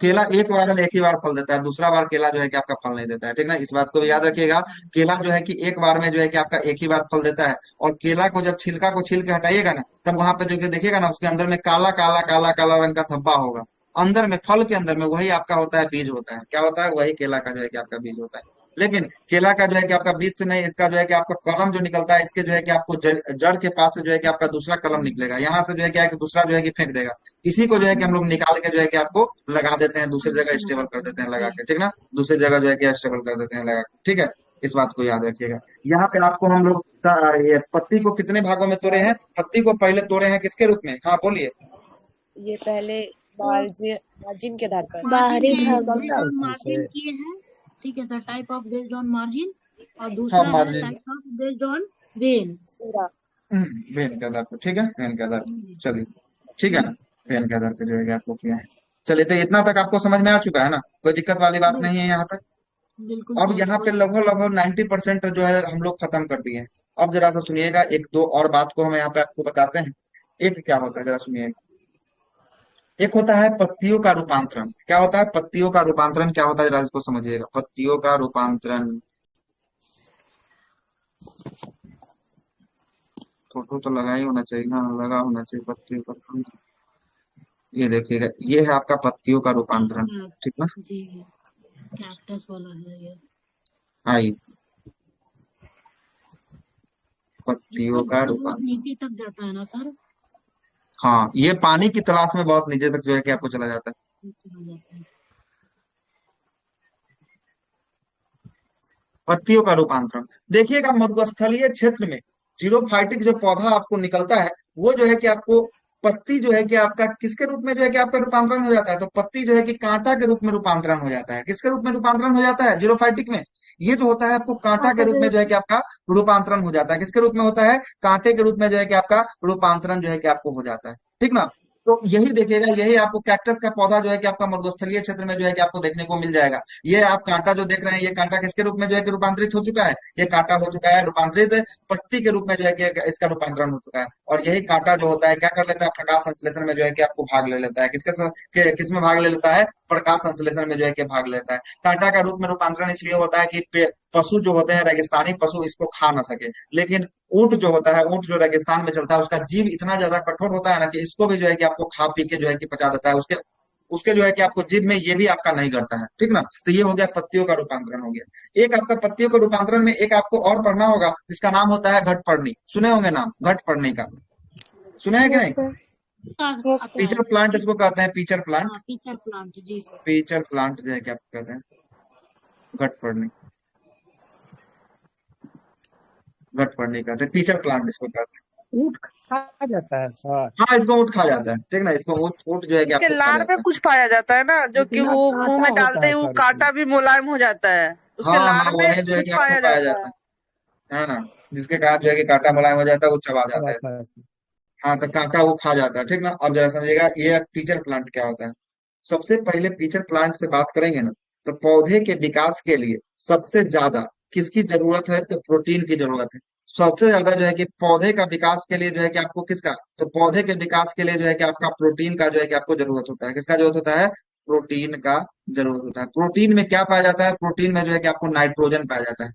S1: केला एक बार में एक ही बार फल देता है, दूसरा बार केला जो है कि आपका फल नहीं देता है। ठीक ना, इस बात को भी याद रखिएगा। केला जो है कि एक बार में जो है कि आपका एक ही बार फल देता है। और केला को जब छिलका को छील के हटाइएगा ना, तब वहां पे जो कि देखिएगा ना, उसके अंदर में काला काला काला काला रंग का धब्बा होगा। अंदर में, फल के अंदर में, वही आपका होता है बीज होता है। क्या होता है? वही केला का जो है कि आपका बीज होता है। लेकिन केला का जो है कि आपका बीज से नहीं, इसका जो है कि आपका कलम जो निकलता है, इसके जो है कि आपको जड़ के पास से जो है कि आपका दूसरा कलम निकलेगा। यहाँ से जो है कि दूसरा जो है कि फेंक देगा। इसी को जो है कि हम लोग निकाल के जो है कि आपको लगा देते हैं, दूसरी जगह स्टेबल कर देते हैं लगा के। ठीक ना, दूसरी जगह जो है कि स्टेबल कर देते हैं लगा के। ठीक है, इस बात को याद रखिएगा। यहाँ पे आपको हम लोग ये पत्ती को कितने भागों में तोड़े हैं? पत्ती को पहले तोड़े हैं किसके रूप में? हाँ बोलिए।
S8: ये पहले मार्जिन मार्जिन के आधार पर।
S4: बाहरी भाग में।
S2: मार्जिन किए हैं। ठीक है sir, type of based on margin. और
S1: हाँ,
S2: दूसरा है
S1: margin
S2: type of based on when.
S8: पूरा।
S1: वेन के आधार पर। ठीक है, वेन के आधार पर। चलिए, ठीक है ना, वेन के आधार पर जो है कि आपको किया है। चलिए, तो इतना तक आपको समझ में आ चुका है ना, कोई दिक्कत वाली बात नहीं है यहाँ तक।
S2: बिल्कुल
S1: अब
S2: सर।
S1: यहाँ पे लगभग लगभग 90% जो है हम लोग खत्म कर दिए हैं। अब जरा सा सुनिएगा, एक दो और बात को हम यहाँ पे आपको बताते हैं। एक क्या होता है, जरा सुनिएगा। एक होता है पत्तियों का रूपांतरण। क्या होता है? पत्तियों का रूपांतरण क्या होता है, जरा इसको समझिएगा। पत्तियों का रूपांतरण, फोटो तो लगा ही होना चाहिए ना, लगा होना चाहिए पत्तियों का रूपांतरण। ये देखिएगा, ये है आपका पत्तियों का रूपांतरण। ठीक ना,
S2: जी, कैक्टस वाला है ये।
S1: आई पत्तियों
S2: इसका
S1: का
S2: जड़ बहुत
S1: रूपांतरण।
S2: नीचे तक जाता है ना सर?
S1: हाँ, ये पानी की तलाश में बहुत नीचे तक जो है कि आपको चला जाता है।
S2: नीचे आ जाता है।
S1: पत्तियों का रूपांतरण देखिएगा, मरुस्थलीय क्षेत्र में जीरोफाइटिक जो पौधा आपको निकलता है, वो जो है कि आपको पत्ती जो है कि आपका किसके रूप में जो है कि आपका रूपांतरण हो जाता है? तो पत्ती जो है कि कांटा के रूप में रूपांतरण हो जाता है। किसके रूप में रूपांतरण हो जाता है जीरोफाइटिक में? ये जो होता है आपको कांटा के रूप में जो है कि आपका रूपांतरण हो जाता है। किसके रूप में होता है? कांटे के रूप में जो है कि आपका रूपांतरण जो है कि आपको हो जाता है। ठीक ना, तो यही देखिएगा, यही आपको कैक्टस का पौधा जो है कि आपका मरुस्थलीय क्षेत्र में जो है कि आपको देखने को मिल जाएगा। ये आप कांटा जो देख रहे हैं, ये कांटा किसके रूप में जो है कि रूपांतरित हो चुका है? ये कांटा हो चुका है रूपांतरित पत्ती के रूप में जो है कि इसका रूपांतरण हो चुका है। और यही कांटा जो होता है क्या कर लेता है? प्रकाश संश्लेषण में जो है कि आपको भाग ले लेता है। किस में भाग ले लेता है? प्रकाश संश्लेषण में जो है कि भाग लेता है। कांटा का रूप में रूपांतरण इसलिए होता है कि पशु जो होते हैं, रेगिस्तानी पशु, इसको खा ना सके। लेकिन ऊंट जो होता है, ऊंट जो रेगिस्तान में चलता है, उसका जीव इतना ज्यादा कठोर होता है ना कि इसको भी जो है कि आपको खा पी के जो है कि पचा देता है। उसके उसके जो है कि आपको जीभ में ये भी आपका नहीं करता है। ठीक ना, तो ये हो गया पत्तियों का रूपांतरण हो गया। एक आपका पत्तियों के रूपांतरण में एक आपको और पढ़ना होगा, जिसका नाम होता है घटपर्णी। सुने होंगे नाम घटपर्णी का, सुने हैं कि
S8: यस
S1: नहीं?
S8: Sir. Yes sir.
S1: Pitcher plant इसको कहते हैं, पीचर प्लांट।
S2: हाँ, पीचर प्लांट, जी सर।
S1: पीचर प्लांट जो है कि आप कहते हैं घटपर्णी। घटपर्णी कहते हैं, पीचर प्लांट इसको कहते
S7: ऊँट खा जाता है सर?
S1: हैं। हाँ, इसको ऊँट खा जाता है। ठीक ना, इसको ऊँट ऊँट जो है कि
S9: इसके
S1: आपको खा
S9: लार में
S1: जाता है।
S9: कुछ पाया जाता है ना, जो कि
S7: कितना
S9: वो मुंह
S7: कांटा
S9: में
S7: होता
S9: डालते
S7: है
S9: ही वो
S7: सर
S9: कांटा
S7: इसमें?
S9: भी मुलायम हो जाता है। उसके
S1: हाँ हाँ,
S9: लार में
S1: वही जो है कि
S9: कुछ
S1: आपको
S9: पाया
S1: पाया
S9: जाता
S1: जाता है ना, जिसके कारण जो है कि कांटा मुलायम हो जाता है, वो चबा जाता है।
S7: रहता है इसमें।
S1: हाँ, तो कांटा वो खा जाता है। ठीक ना, अब जरा समझिएगा ये पीचर प्लांट क्या होता है। सबसे पहले पीचर प्लांट से बात करेंगे ना, तो पौधे के विकास के लिए सबसे ज्यादा किसकी जरूरत है? तो प्रोटीन की जरूरत है। सबसे ज्यादा जो है कि पौधे का विकास के लिए जो है कि आपको किसका? तो पौधे के विकास के लिए जो है कि आपका प्रोटीन का जो है कि आपको जरूरत होता है। किसका जरूरत होता है? प्रोटीन का जरूरत होता है। प्रोटीन में क्या पाया जाता है? प्रोटीन में जो है कि आपको नाइट्रोजन पाया जाता है।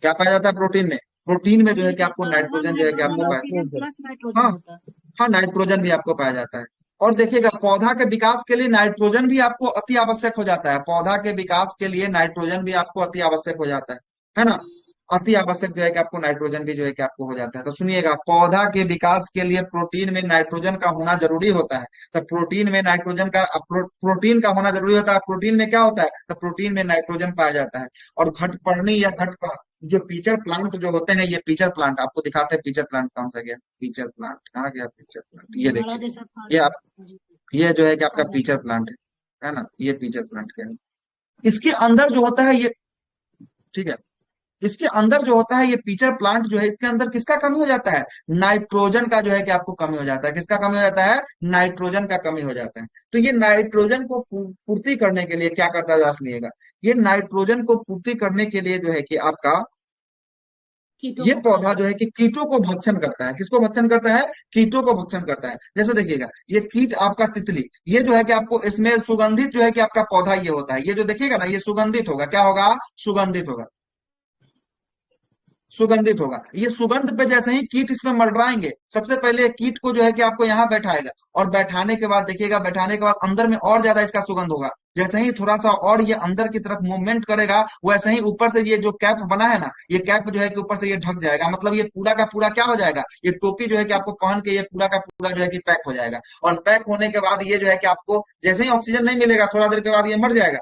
S1: क्या पाया जाता है प्रोटीन में? प्रोटीन में जो है
S2: जी
S1: कि
S2: सर,
S1: आपको
S2: कार्बन,
S1: नाइट्रोजन जो है कि आपको
S2: हाइड्रोजन,
S1: पाया।
S2: Oxygen
S7: nitrogen.
S2: प्लस नाइट्रोजन
S1: हाँ
S2: होता है।
S1: हाँ, नाइट्रोजन भी आपको पाया जाता है। और देखिएगा, पौधा के विकास के लिए नाइट्रोजन भी आपको अति आवश्यक हो जाता है। पौधा के विकास के लिए नाइट्रोजन भी आपको अति आवश्यक हो जाता है ना। अति आवश्यक जो है कि आपको नाइट्रोजन भी जो है कि आपको हो जाता है। तो सुनिएगा, पौधा के विकास के लिए प्रोटीन में नाइट्रोजन का होना जरूरी होता है। तो प्रोटीन में नाइट्रोजन का प्रोटीन का होना जरूरी होता है। प्रोटीन में क्या होता है? तो प्रोटीन में नाइट्रोजन पाया जाता है। और घटपर्णी या घट जो पीचर प्लांट जो होते हैं, ये पीचर प्लांट आपको दिखाते हैं। पीचर प्लांट कौन सा गया? पीचर प्लांट कहाँ गया? पीचर प्लांट, ये
S2: बड़ा
S1: देखिए,
S2: जैसा
S1: ये
S2: फल।
S1: आप,
S2: जी,
S1: ये जो है कि आपका
S2: खा जाता
S1: पीचर
S2: है।
S1: प्लांट है ना, ये पीचर प्लांट का है। इसके अंदर जो होता है ये, ठीक है, इसके अंदर जो होता है ये पीचर प्लांट जो है इसके अंदर किसका कमी हो जाता है, नाइट्रोजन का जो है कि आपको कमी हो जाता है। किसका कमी हो जाता है, नाइट्रोजन का कमी हो जाता है। तो ये नाइट्रोजन को पूर्ति करने के लिए क्या करता है, जरा सुनिएगा। ये नाइट्रोजन को पूर्ति करने के लिए जो है कि आपका
S2: कीटों
S1: ये
S2: को
S1: पौधा
S2: खाता
S1: जो है कि कीटों को भक्षण करता है। किसको भक्षण करता है, कीटों को भक्षण करता है। जैसे देखिएगा ये कीट आपका तितली, ये जो है कि आपको इसमें सुगंधित जो है कि आपका पौधा ये होता है, ये जो देखिएगा ना ये सुगंधित होगा। क्या होगा, सुगंधित होगा, सुगंधित होगा। ये सुगंध पे जैसे ही कीट इसमें मंडराएंगे, सबसे पहले कीट को जो है कि आपको यहाँ बैठाएगा, और बैठाने के बाद देखिएगा, बैठाने के बाद अंदर में और ज्यादा इसका सुगंध होगा। जैसे ही थोड़ा सा और ये अंदर की तरफ मूवमेंट करेगा, वैसे ही ऊपर से ये जो कैप बना है ना, ये कैप जो है कि ऊपर से ये ढक जाएगा। मतलब ये पूरा का पूरा क्या हो जाएगा, ये टोपी जो है कि आपको पहन के ये पूरा का पूरा जो है कि पैक हो जाएगा। और पैक होने के बाद ये जो है कि आपको जैसे ही ऑक्सीजन नहीं मिलेगा, थोड़ा देर के बाद ये मर जाएगा।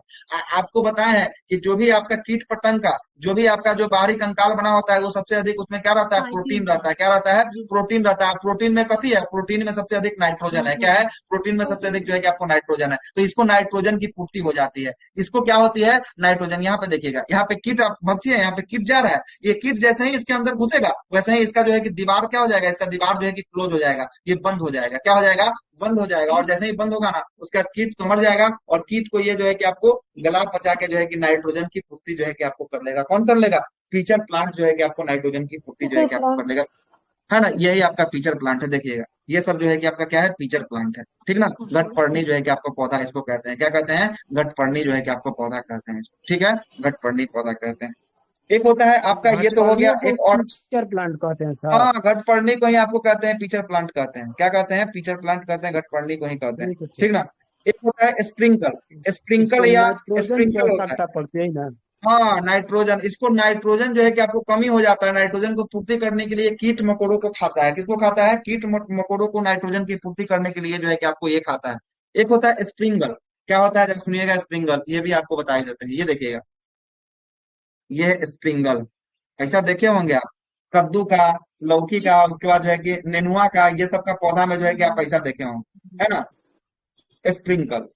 S1: आपको बताया है कि जो भी आपका कीट पतंग का जो भी आपका जो बाहरी कंकाल बना होता है, वो सबसे अधिक उसमें क्या रहता है, प्रोटीन रहता है। क्या रहता है, प्रोटीन रहता है। प्रोटीन में कथी है, प्रोटीन में सबसे अधिक नाइट्रोजन है। क्या है, प्रोटीन में सबसे अधिक जो है कि आपको नाइट्रोजन है। तो इसको नाइट्रोजन की पूर्ति हो जाती है। इसको क्या होती है, नाइट्रोजन। यहाँ पे देखिएगा, यहाँ पे कीट आप भक्षी है, यहाँ पे कीट जा रहा है। ये कीट जैसे ही इसके अंदर घुसेगा, वैसे ही इसका जो है कि दीवार क्या हो जाएगा, इसका दीवार जो है कि क्लोज हो जाएगा, ये बंद हो जाएगा। क्या हो जाएगा, बंद हो जाएगा। और जैसे ही बंद होगा ना, उसका कीट तो मर जाएगा, और कीट को ये जो है कि आपको गला पचा के जो है कि नाइट्रोजन की पूर्ति जो है कि आपको कर लेगा। कौन कर लेगा, फीचर प्लांट जो है कि आपको नाइट्रोजन की पूर्ति जो है कि आपको कर लेगा, है ना। यही आपका फीचर प्लांट है। देखिएगा ये सब जो है कि आपका क्या है, फीचर प्लांट है, ठीक ना। घटपर्णी जो है कि आपको पौधा इसको कहते हैं। क्या कहते हैं, घटपर्णी जो है कि आपको पौधा कहते हैं, ठीक है, घटपर्णी पौधा कहते हैं। एक होता है आपका, ये तो हो गया
S7: घटपर्णियों को
S1: एक और।
S7: फीचर प्लांट कहते हैं सर।
S1: हाँ, घटपर्णी को ही आपको कहते हैं फीचर प्लांट कहते हैं। क्या कहते हैं, फीचर प्लांट कहते हैं, घटपर्णी को ही कहते हैं,
S7: ठीक है,
S1: ठीक ना। एक होता है स्प्रिंकल,
S7: इसको
S1: स्प्रिंकल या
S7: नाइट्रोजन की
S1: स्प्रिंकल होता है।
S7: आवश्यकता पड़ती है ना।
S1: हाँ, नाइट्रोजन, इसको नाइट्रोजन जो है कि आपको कमी हो जाता है, नाइट्रोजन को पूर्ति करने के लिए कीट मकोड़ों को खाता है। किसको खाता है, कीट मकोड़ों को नाइट्रोजन की पूर्ति करने के लिए जो है कि आपको ये खाता है। एक होता है स्प्रिंगल। क्या होता है, जब सुनिएगा स्प्रिंगल, ये भी आपको बता ही देते हैं। ये देखिएगा, ये है स्प्रिंगल। ऐसा देखे होंगे आप, कद्दू का, लौकी का, उसके बाद जो है कि नेनुआ का, ये सब का पौधा में जो है कि आप ऐसा देखे होंगे, है ना, स्प्रिंकल,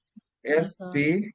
S1: एस
S2: ऐसा
S1: पी।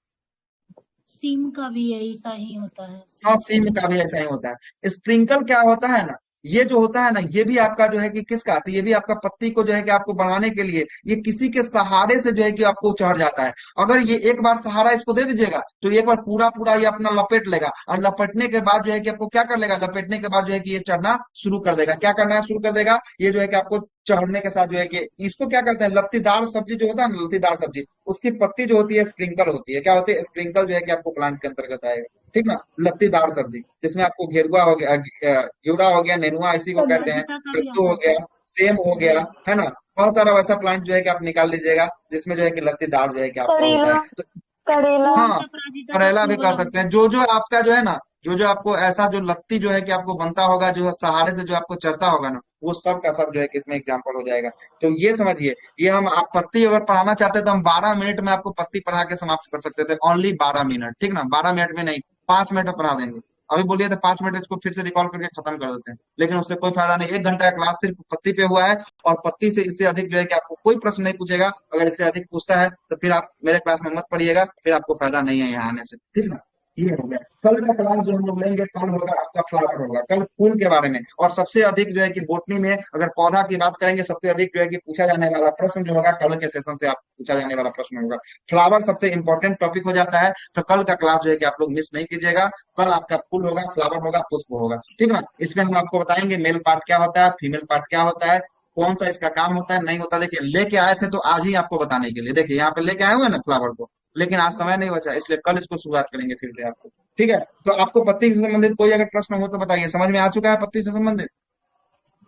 S2: सीम का भी ऐसा ही होता है,
S1: हाँ,
S2: सीम
S1: सीम का भी ऐसा ही होता है। स्प्रिंकल क्या होता है ना, ये जो होता है ना, ये भी आपका जो है कि किसका, तो ये भी आपका पत्ती को जो है कि आपको बढ़ाने के लिए, ये किसी के सहारे से जो है कि आपको चढ़ जाता है। अगर ये एक बार सहारा इसको दे दीजिएगा, तो एक बार पूरा पूरा ये अपना लपेट लेगा, और लपेटने के बाद जो है कि आपको क्या कर लेगा, लपेटने के बाद जो है कि ये चढ़ना शुरू कर देगा। क्या करना शुरू कर देगा, ये जो है कि आपको चढ़ने के साथ जो है कि इसको क्या करते हैं, लत्तीदार सब्जी जो होता है ना, लत्तीदार सब्जी, उसकी पत्ती जो होती है स्प्रिंकल होती है। क्या होती है, स्प्रिंकल जो है कि आपको प्लांट के अंतर्गत आएगा, ठीक ना। लत्तीदार सब्जी, जिसमें आपको घेरुआ हो गया, घेवड़ा हो गया, नेनुआ इसी को कहते हैं,
S2: राजगिरा का भी
S1: कद्दू
S2: आता
S1: हो
S2: है
S1: गया,
S2: सर।
S1: सेम हो गया, है ना। बहुत सारा वैसा प्लांट जो है कि आप निकाल लीजिएगा, जिसमें जो है कि लत्तीदार जो है कि आपका होता है। तो
S2: फूल
S1: हाँ,
S2: अपराजिता का
S1: करेला
S2: फूल
S1: भी कर
S2: वाला
S1: सकते
S2: होता
S1: हैं। जो जो आपका जो है ना, जो जो आपको ऐसा जो लत्ती जो है कि आपको बनता होगा, जो सहारे से जो आपको चढ़ता होगा ना, वो सब का सब जो है कि इसमें एग्जाम्पल हो जाएगा। तो ये समझिए, ये हम आप पत्ती अगर पढ़ाना चाहते हैं तो हम 12 मिनट में आपको पत्ती पढ़ा के समाप्त कर सकते थे, ओनली 12 मिनट, ठीक ना। 12 मिनट में नहीं, 5 मिनट में पढ़ा देंगे। अभी बोलिए तो 5 मिनट इसको फिर से रिकॉल करके खत्म कर देते हैं, लेकिन उससे कोई फायदा नहीं। 1 घंटा का क्लास सिर्फ पत्ती पे हुआ है, और पत्ती से इससे अधिक जो है कि आपको कोई प्रश्न नहीं पूछेगा। अगर इससे अधिक पूछता है तो फिर आप मेरे क्लास में मत पढ़िएगा, फिर आपको फायदा नहीं है यहाँ आने से, ठीक ना। ये हो गया। कल का क्लास जो हम लोग लेंगे, कल होगा आपका फ्लावर होगा, कल फूल के बारे में। और सबसे अधिक जो है कि बोटनी में अगर पौधा की बात करेंगे, सबसे अधिक जो है कि पूछा जाने वाला प्रश्न जो होगा, कल के सेशन से आप पूछा जाने वाला प्रश्न होगा, फ्लावर सबसे इंपॉर्टेंट टॉपिक हो जाता है। तो कल का क्लास जो है कि आप लोग मिस नहीं कीजिएगा। कल आपका फूल होगा, फ्लावर होगा, पुष्प होगा, ठीक ना। इसमें हम आपको बताएंगे मेल पार्ट क्या होता है, फीमेल पार्ट क्या होता है, कौन सा इसका काम होता है, नहीं होता। देखिए लेके आए थे तो आज ही आपको बताने के लिए, देखिए यहाँ पे लेके आए हुए ना फ्लावर को, लेकिन आज समय नहीं बचा, इसलिए कल इसको शुरुआत करेंगे फिर से आपको, ठीक है। तो आपको पत्ती से संबंधित कोई अगर प्रश्न हो तो बताइए, समझ में आ चुका है पत्ती से संबंधित?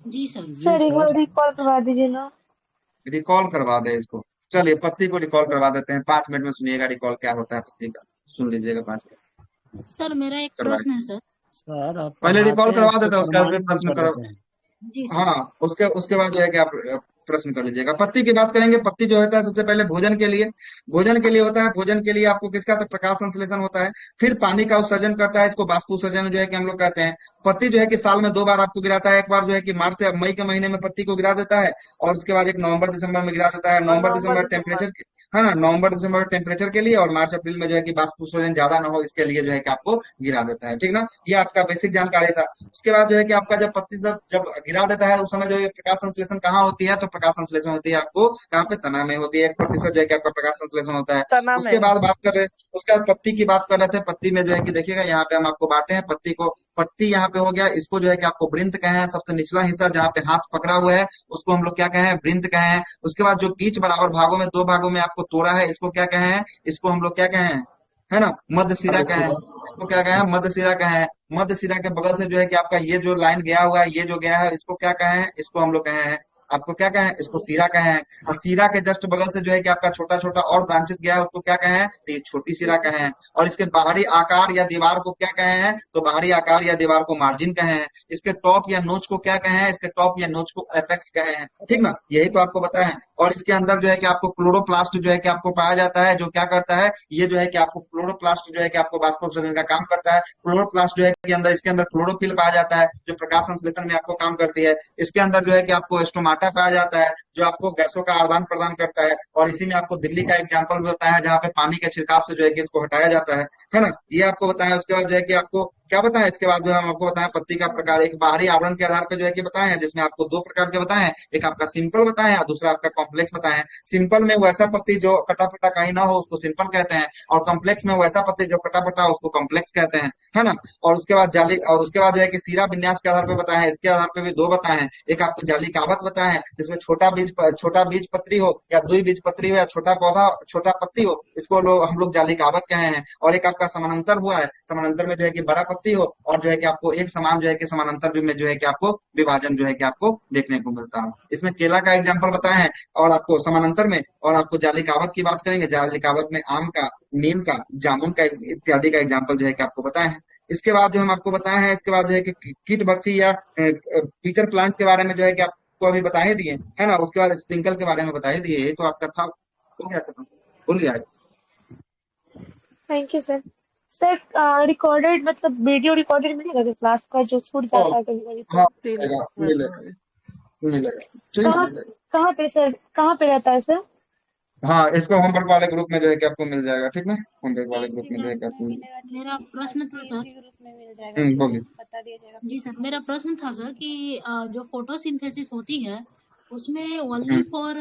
S2: जी सर।
S7: जी सर।
S4: रिकॉल करवा दीजिए ना।
S1: रिकॉल करवा दे इसको, चलिए पत्ती को रिकॉल करवा देते हैं। 5 मिनट में सुनिएगा रिकॉल क्या होता है पत्ती का, सुन लीजिएगा 5 मिनट
S2: सर मेरा एक
S1: करवा।
S2: प्रश्न है सर।
S7: सर आप
S1: पहले रिकॉल
S7: पढ़ाते हैं
S1: करवा
S7: तो
S1: देते हैं, उसके बाद फिर
S7: प्रमाणित भी
S1: प्रश्न
S7: कर
S1: करो।
S7: देते हैं।
S2: जी सर।
S1: हाँ, उसके उसके बाद जो है कि आप प्रश्न कर लीजिएगा। पत्ती की बात करेंगे, पत्ती जो होता है सबसे पहले भोजन के लिए, भोजन के लिए होता है। भोजन के लिए आपको किसका, तो प्रकाश संश्लेषण होता है, फिर पानी का उत्सर्जन करता है, इसको बाष्पोत्सर्जन जो है कि हम लोग कहते हैं। पत्ती जो है कि साल में 2 बार आपको गिराता है, एक बार जो है कि मार्च से मई के महीने में पत्ती को गिरा देता है, और उसके बाद एक नवंबर दिसंबर में गिरा देता है। नवंबर दिसंबर टेम्परेचर है ना। नवंबर दिसंबर टेम्परेचर के लिए, और मार्च अप्रैल में जो है कि वाष्प उत्सर्जन ज्यादा ना हो इसके लिए जो है कि आपको गिरा देता है, ठीक ना। ये आपका बेसिक जानकारी था। उसके बाद जो है कि आपका जब पत्ती जब गिरा देता है उस समय जो है प्रकाश संश्लेषण कहाँ होती है, तो प्रकाश संश्लेषण होती है आपको कहाँ पे, तना में होती है। 1% जो है कि आपका प्रकाश संश्लेषण होता है।
S9: तना
S1: उसके
S9: में।
S1: बाद बात कर रहे उसके बाद पत्ती की बात कर रहे थे। पत्ती में जो है कि देखिएगा यहाँ पे हम आपको बांटे हैं पत्ती को। पत्ती यहाँ पे हो गया, इसको जो है कि आपको वृंत कहे हैं। सबसे निचला हिस्सा जहाँ पे हाथ पकड़ा हुआ है उसको हम लोग क्या कहे हैं, वृंत कहे हैं। उसके बाद जो बीच बराबर भागों में 2 भागों में आपको तोड़ा है इसको क्या कहे हैं, इसको हम लोग क्या कहे हैं, है ना, मध्य सिरा कहे हैं। इसको क्या कहे हैं, मध्य सिरा कहे हैं। मध्य सिरा के बगल से जो है कि आपका ये जो लाइन गया हुआ है, ये जो गया है, इसको क्या कहे हैं, इसको हम लोग कहे हैं, आपको क्या कहे हैं, इसको सीरा कहे हैं। और सीरा के जस्ट बगल से जो है कि आपका छोटा छोटा और ब्रांचेस गया है उसको क्या कहे हैं, तो ये छोटी सिरा कहे हैं। और इसके बाहरी आकार या दीवार को क्या कहे हैं, तो बाहरी आकार या दीवार को मार्जिन कहे हैं। इसके टॉप या नोच को क्या कहे हैं, इसके टॉप या नोच को एपेक्स कहे हैं, ठीक ना। यही तो आपको बताया है। और इसके अंदर जो है कि आपको क्लोरोप्लास्ट जो है कि आपको पाया जाता है, जो क्या करता है, ये जो है कि आपको क्लोरोप्लास्ट जो है कि आपको वाष्पोत्सर्जन का काम करता है। क्लोरोप्लास्ट जो है कि अंदर इसके अंदर क्लोरोफिल पाया जाता है जो प्रकाश संश्लेषण में आपको काम करती है। इसके अंदर जो है कि आपको स्टोमाटा पाया जाता है जो आपको गैसों का आदान प्रदान करता है। और इसी में आपको दिल्ली का एग्जाम्पल भी होता है जहाँ पे पानी के छिड़काव से जो है कि इसको हटाया जाता है ना। ये आपको बताया। उसके बाद जो है कि आपको क्या बताया, इसके बाद जो है हम आपको बताएं पत्ती का प्रकार। एक बाहरी आवरण के आधार पर जो है कि बताए हैं, जिसमें आपको 2 प्रकार के बताए हैं। एक आपका सिंपल बताए हैं और दूसरा आपका कॉम्प्लेक्स बताए हैं। सिंपल में वैसा पत्ती जो कटा फटा कहीं ना हो उसको सिंपल कहते हैं, और कॉम्प्लेक्स में वैसा पत्ती जो कटा फटा उसको कॉम्प्लेक्स कहते हैं, है ना। और उसके बाद जाली, और उसके बाद जो है कि सीरा विन्यास के आधार पर बताए हैं। इसके आधार पर भी 2 बताए हैं। एक आपको जाली कावत बताए हैं जिसमें छोटा बीज पत्री हो या दुई बीज पत्री हो या छोटा पौधा छोटा पत्ती हो, इसको हम लोग जाली कावत कहे हैं। और एक आपका समानांतर हुआ है, समानांतर में जो है कि बड़ा पत्ती हो और जो है कि आपको एक समान जो है कि समानांतर में जो है कि आपको विभाजन जो है कि आपको देखने को मिलता है। इसमें केला का एग्जाम्पल बताए हैं और आपको समानांतर में, और आपको जाली कावत की बात करेंगे, जाली कावत में आम का, नीम का, जामुन का इत्यादि का एग्जाम्पल जो है कि आपको बताए हैं। इसके बाद जो हम आपको बताए हैं, इसके बाद जो है कि कीट भक्षी या फीचर प्लांट के बारे में जो है कि आपको अभी बता ही दिए, है ना। उसके बाद स्प्रिंकल के बारे में बता ही दिए। ये तो आपका था, हो गया खत्म, भूल गया।
S4: Thank you sir. Sir recorded मतलब वीडियो रिकॉर्डेड मिलेगा क्या क्लास का, जो छूट जाता है कभी कभी
S1: हाँ
S4: तो?
S1: मिलेगा, मिलेगा, ठीक है,
S4: कहाँ
S1: मिलेगा।
S4: कहाँ पे सर, कहाँ पे रहता है सर?
S1: हाँ, इसको होमवर्क वाले ग्रुप में जो है कि आपको मिल जाएगा, ठीक है। होमवर्क वाले ग्रुप
S4: कैसे
S1: में जो है
S4: ग्रुप
S1: कि
S4: में
S1: आपको
S4: मिलेगा? ठीक
S2: मेरा
S4: है,
S2: प्रश्न था
S4: कौन
S2: सर।
S4: सी ग्रुप में मिल जाएगा? ठीक है,
S1: बोलिए।
S4: बता दीजिएगा।
S2: जी सर, मेरा प्रश्न था सर कि जो फोटोसिंथेसिस होती है उसमें
S1: हम्म,
S2: ओनली फॉर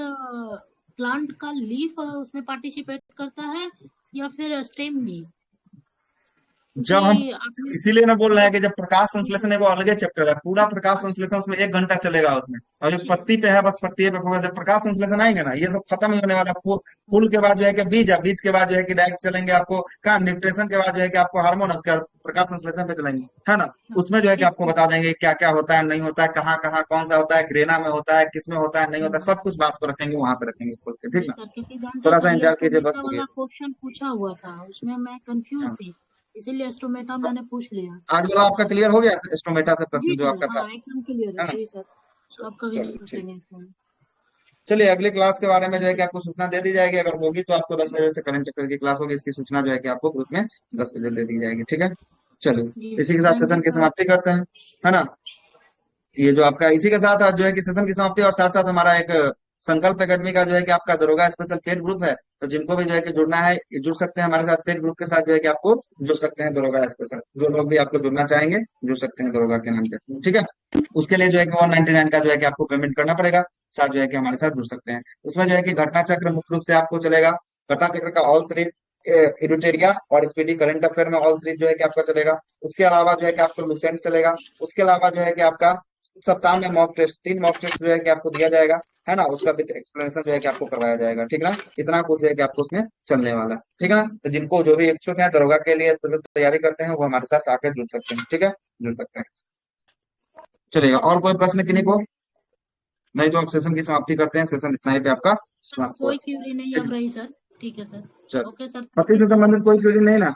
S2: प्लांट का लीफ उसमें पार्टिसिपेट करता है या फिर स्टेम भी?
S1: जब हम
S2: क्योंकि आपने
S1: इसीलिए ना बोल रहे हैं
S2: जब
S1: कि जब प्रकाश
S2: जी सर।
S1: संश्लेषण एक अलग चैप्टर है, पूरा प्रकाश संश्लेषण उसमें 1 घंटा चलेगा उसमें। और एक
S2: जी सर।
S1: पत्ती पे है, बस पत्ती पे फोकस। जब प्रकाश संश्लेषण आएंगे ना, ये सब खत्म ही होने वाला। फूल के बाद जो है कि बीज है, बीज के बाद जो है कि डायरेक्ट चलेंगे आपको कहाँ, न्यूट्रिशन के बाद जो है कि आपको हार्मोन, उसके बाद प्रकाश संश्लेषण पे चलेंगे, है ना।
S2: हाँ,
S1: उसमें जो है कि
S2: ठीक
S1: आपको
S2: ठीक।
S1: बता देंगे क्या क्या होता है, नहीं होता है, कहाँ कहाँ कौन सा होता है, ग्रेना में होता है, किस में होता है, नहीं होता है,
S2: हम्म,
S1: सब कुछ बात को रखेंगे वहां पे, रखेंगे खोल के, ठीक
S2: जी
S1: ना।
S2: सर, क्योंकि जानते हैं
S1: थोड़ा सा
S2: सर ये
S1: इंतजार कीजिए, बस
S2: एस्टोमेटा
S1: हो गया।
S2: वाला क्वेश्चन पूछा हुआ था, उसमें मैं कंफ्यूज
S1: हाँ।
S2: थी, इसीलिए एस्टोमेटा मैंने पूछ लिया।
S1: आज वाला आपका क्लियर हो गया एस्टोमेटा से
S2: जी
S1: प्रश्न जो
S2: सर,
S1: आपका था,
S2: हाँ एकदम क्लियर है
S1: है ना।
S2: जी सर। अब कभी नहीं
S1: चलिए ठीक।
S2: पूछेंगे इसमें।
S1: चलिए अगली क्लास के बारे में जो है कि आपको सूचना दे दी जाएगी। अगर होगी तो आपको 10 बजे से करंट अफेयर की क्लास होगी, इसकी सूचना जो है कि आपको ग्रुप में 10 बजे दे दी जाएगी, ठीक है। चलिए,
S2: जी
S1: इसी
S2: सर,
S1: के साथ
S2: थैंक
S1: सेशन
S2: यू
S1: की
S2: सर।
S1: समाप्ति करते हैं, है ना। ये जो आपका इसी के साथ आज जो है कि सेशन की समाप्ति, और साथ साथ हमारा एक संकल्प एकेडमी का जो है कि आपका दरोगा स्पेशल पेड ग्रुप है। तो जिनको भी जो है कि जुड़ना है, ये जुड़ सकते हैं हमारे साथ। पेड ग्रुप के साथ जो है कि आपको जुड़ सकते हैं दरोगा स्पेशल। जो लोग भी आपको जुड़ना चाहेंगे जुड़ सकते हैं दरोगा के नाम पे, ठीक है। उसके लिए जो है कि 199 का जो है कि आपको पेमेंट करना पड़ेगा, साथ जो है कि हमारे साथ जुड़ सकते हैं। उसमें जो है कि घटना चक्र मुख्य रूप से आपको चलेगा। घटना चक्र का ऑल सीरीज, एडिटेरिया और स्पीडी करंट अफेयर में ऑल सीरीज जो है कि आपका चलेगा। उसके अलावा जो है कि आपको लुसेंट चलेगा। उसके अलावा जो है कि आपका सप्ताह में मॉक टेस्ट, 3 मॉक टेस्ट जो है कि आपको दिया जाएगा, है ना। उसका विद एक्सप्लेनेशन जो है कि आपको करवाया जाएगा, ठीक ना। इतना कुछ जो है कि आपको उसमें चलने वाला है, ठीक है ना। तो जिनको जो भी इच्छुक है दरोगा के लिए स्पेशल तैयारी करते हैं, वो हमारे साथ आकर जुड़ सकते हैं, ठीक है, जुड़ सकते हैं। चलेगा, और कोई प्रश्न किन्हीं को? नहीं तो आप सेशन की समाप्ति करते हैं। सेशन इतना ही पे आपका
S2: सर
S1: समाप्त हुआ,
S2: कोई क्यूरी नहीं
S1: ठीक
S2: अब
S1: है।
S2: रही सर। ठीक है सर।
S1: चलो,
S2: ओके सर, थैंक
S1: पति
S2: यू
S1: से
S2: सर।
S1: संबंधित कोई क्वेरी नहीं ना?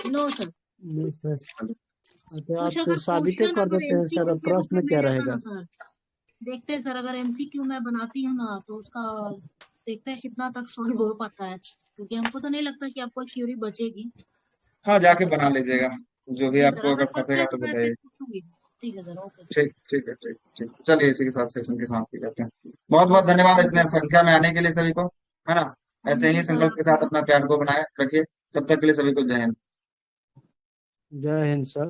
S2: No sir.
S7: नहीं सर। तो
S2: कुछ
S7: आप
S2: अगर
S7: साबिते
S2: क्वेश्चन
S7: कर
S2: अगर
S7: देते हैं सर,
S2: एमसीक्यू
S7: अब
S2: के रूप
S7: प्रश्न
S2: में
S7: क्या
S2: रहता
S7: रहेगा?
S2: ना सर, देखते हैं सर, अगर एमसीक्यू मैं बनाती हूँ ना तो उसका देखते हैं कितना तक सॉल्व हो पाता है, क्योंकि हमको तो नहीं लगता कि आपको क्यूरी बचेगी।
S1: हाँ, जाके
S2: अगर
S1: बना
S2: फंस
S1: लीजिएगा, जो भी
S2: जी सर,
S1: आपको
S2: अगर
S1: अगर
S2: फंसता
S1: फंसेगा
S2: है तो
S1: तो
S2: मैं फिर
S1: बताइए।
S2: पूछूंगी। ठीक है सर, ओके सर।
S1: ठीक, ठीक है, ठीक, ठीक। चलिए इसी के साथ सेशन की समाप्ति करते हैं। बहुत
S2: जी
S1: बहुत
S2: सर,
S1: धन्यवाद
S2: थैंक
S1: इतने
S2: यू सर।
S1: संख्या में आने के लिए सभी को, है ना। ऐसे ही संकल्प के साथ अपना प्यार को बनाए रखिए। तब तक के लिए सभी को जय हिंद।
S7: जय हिंद सर।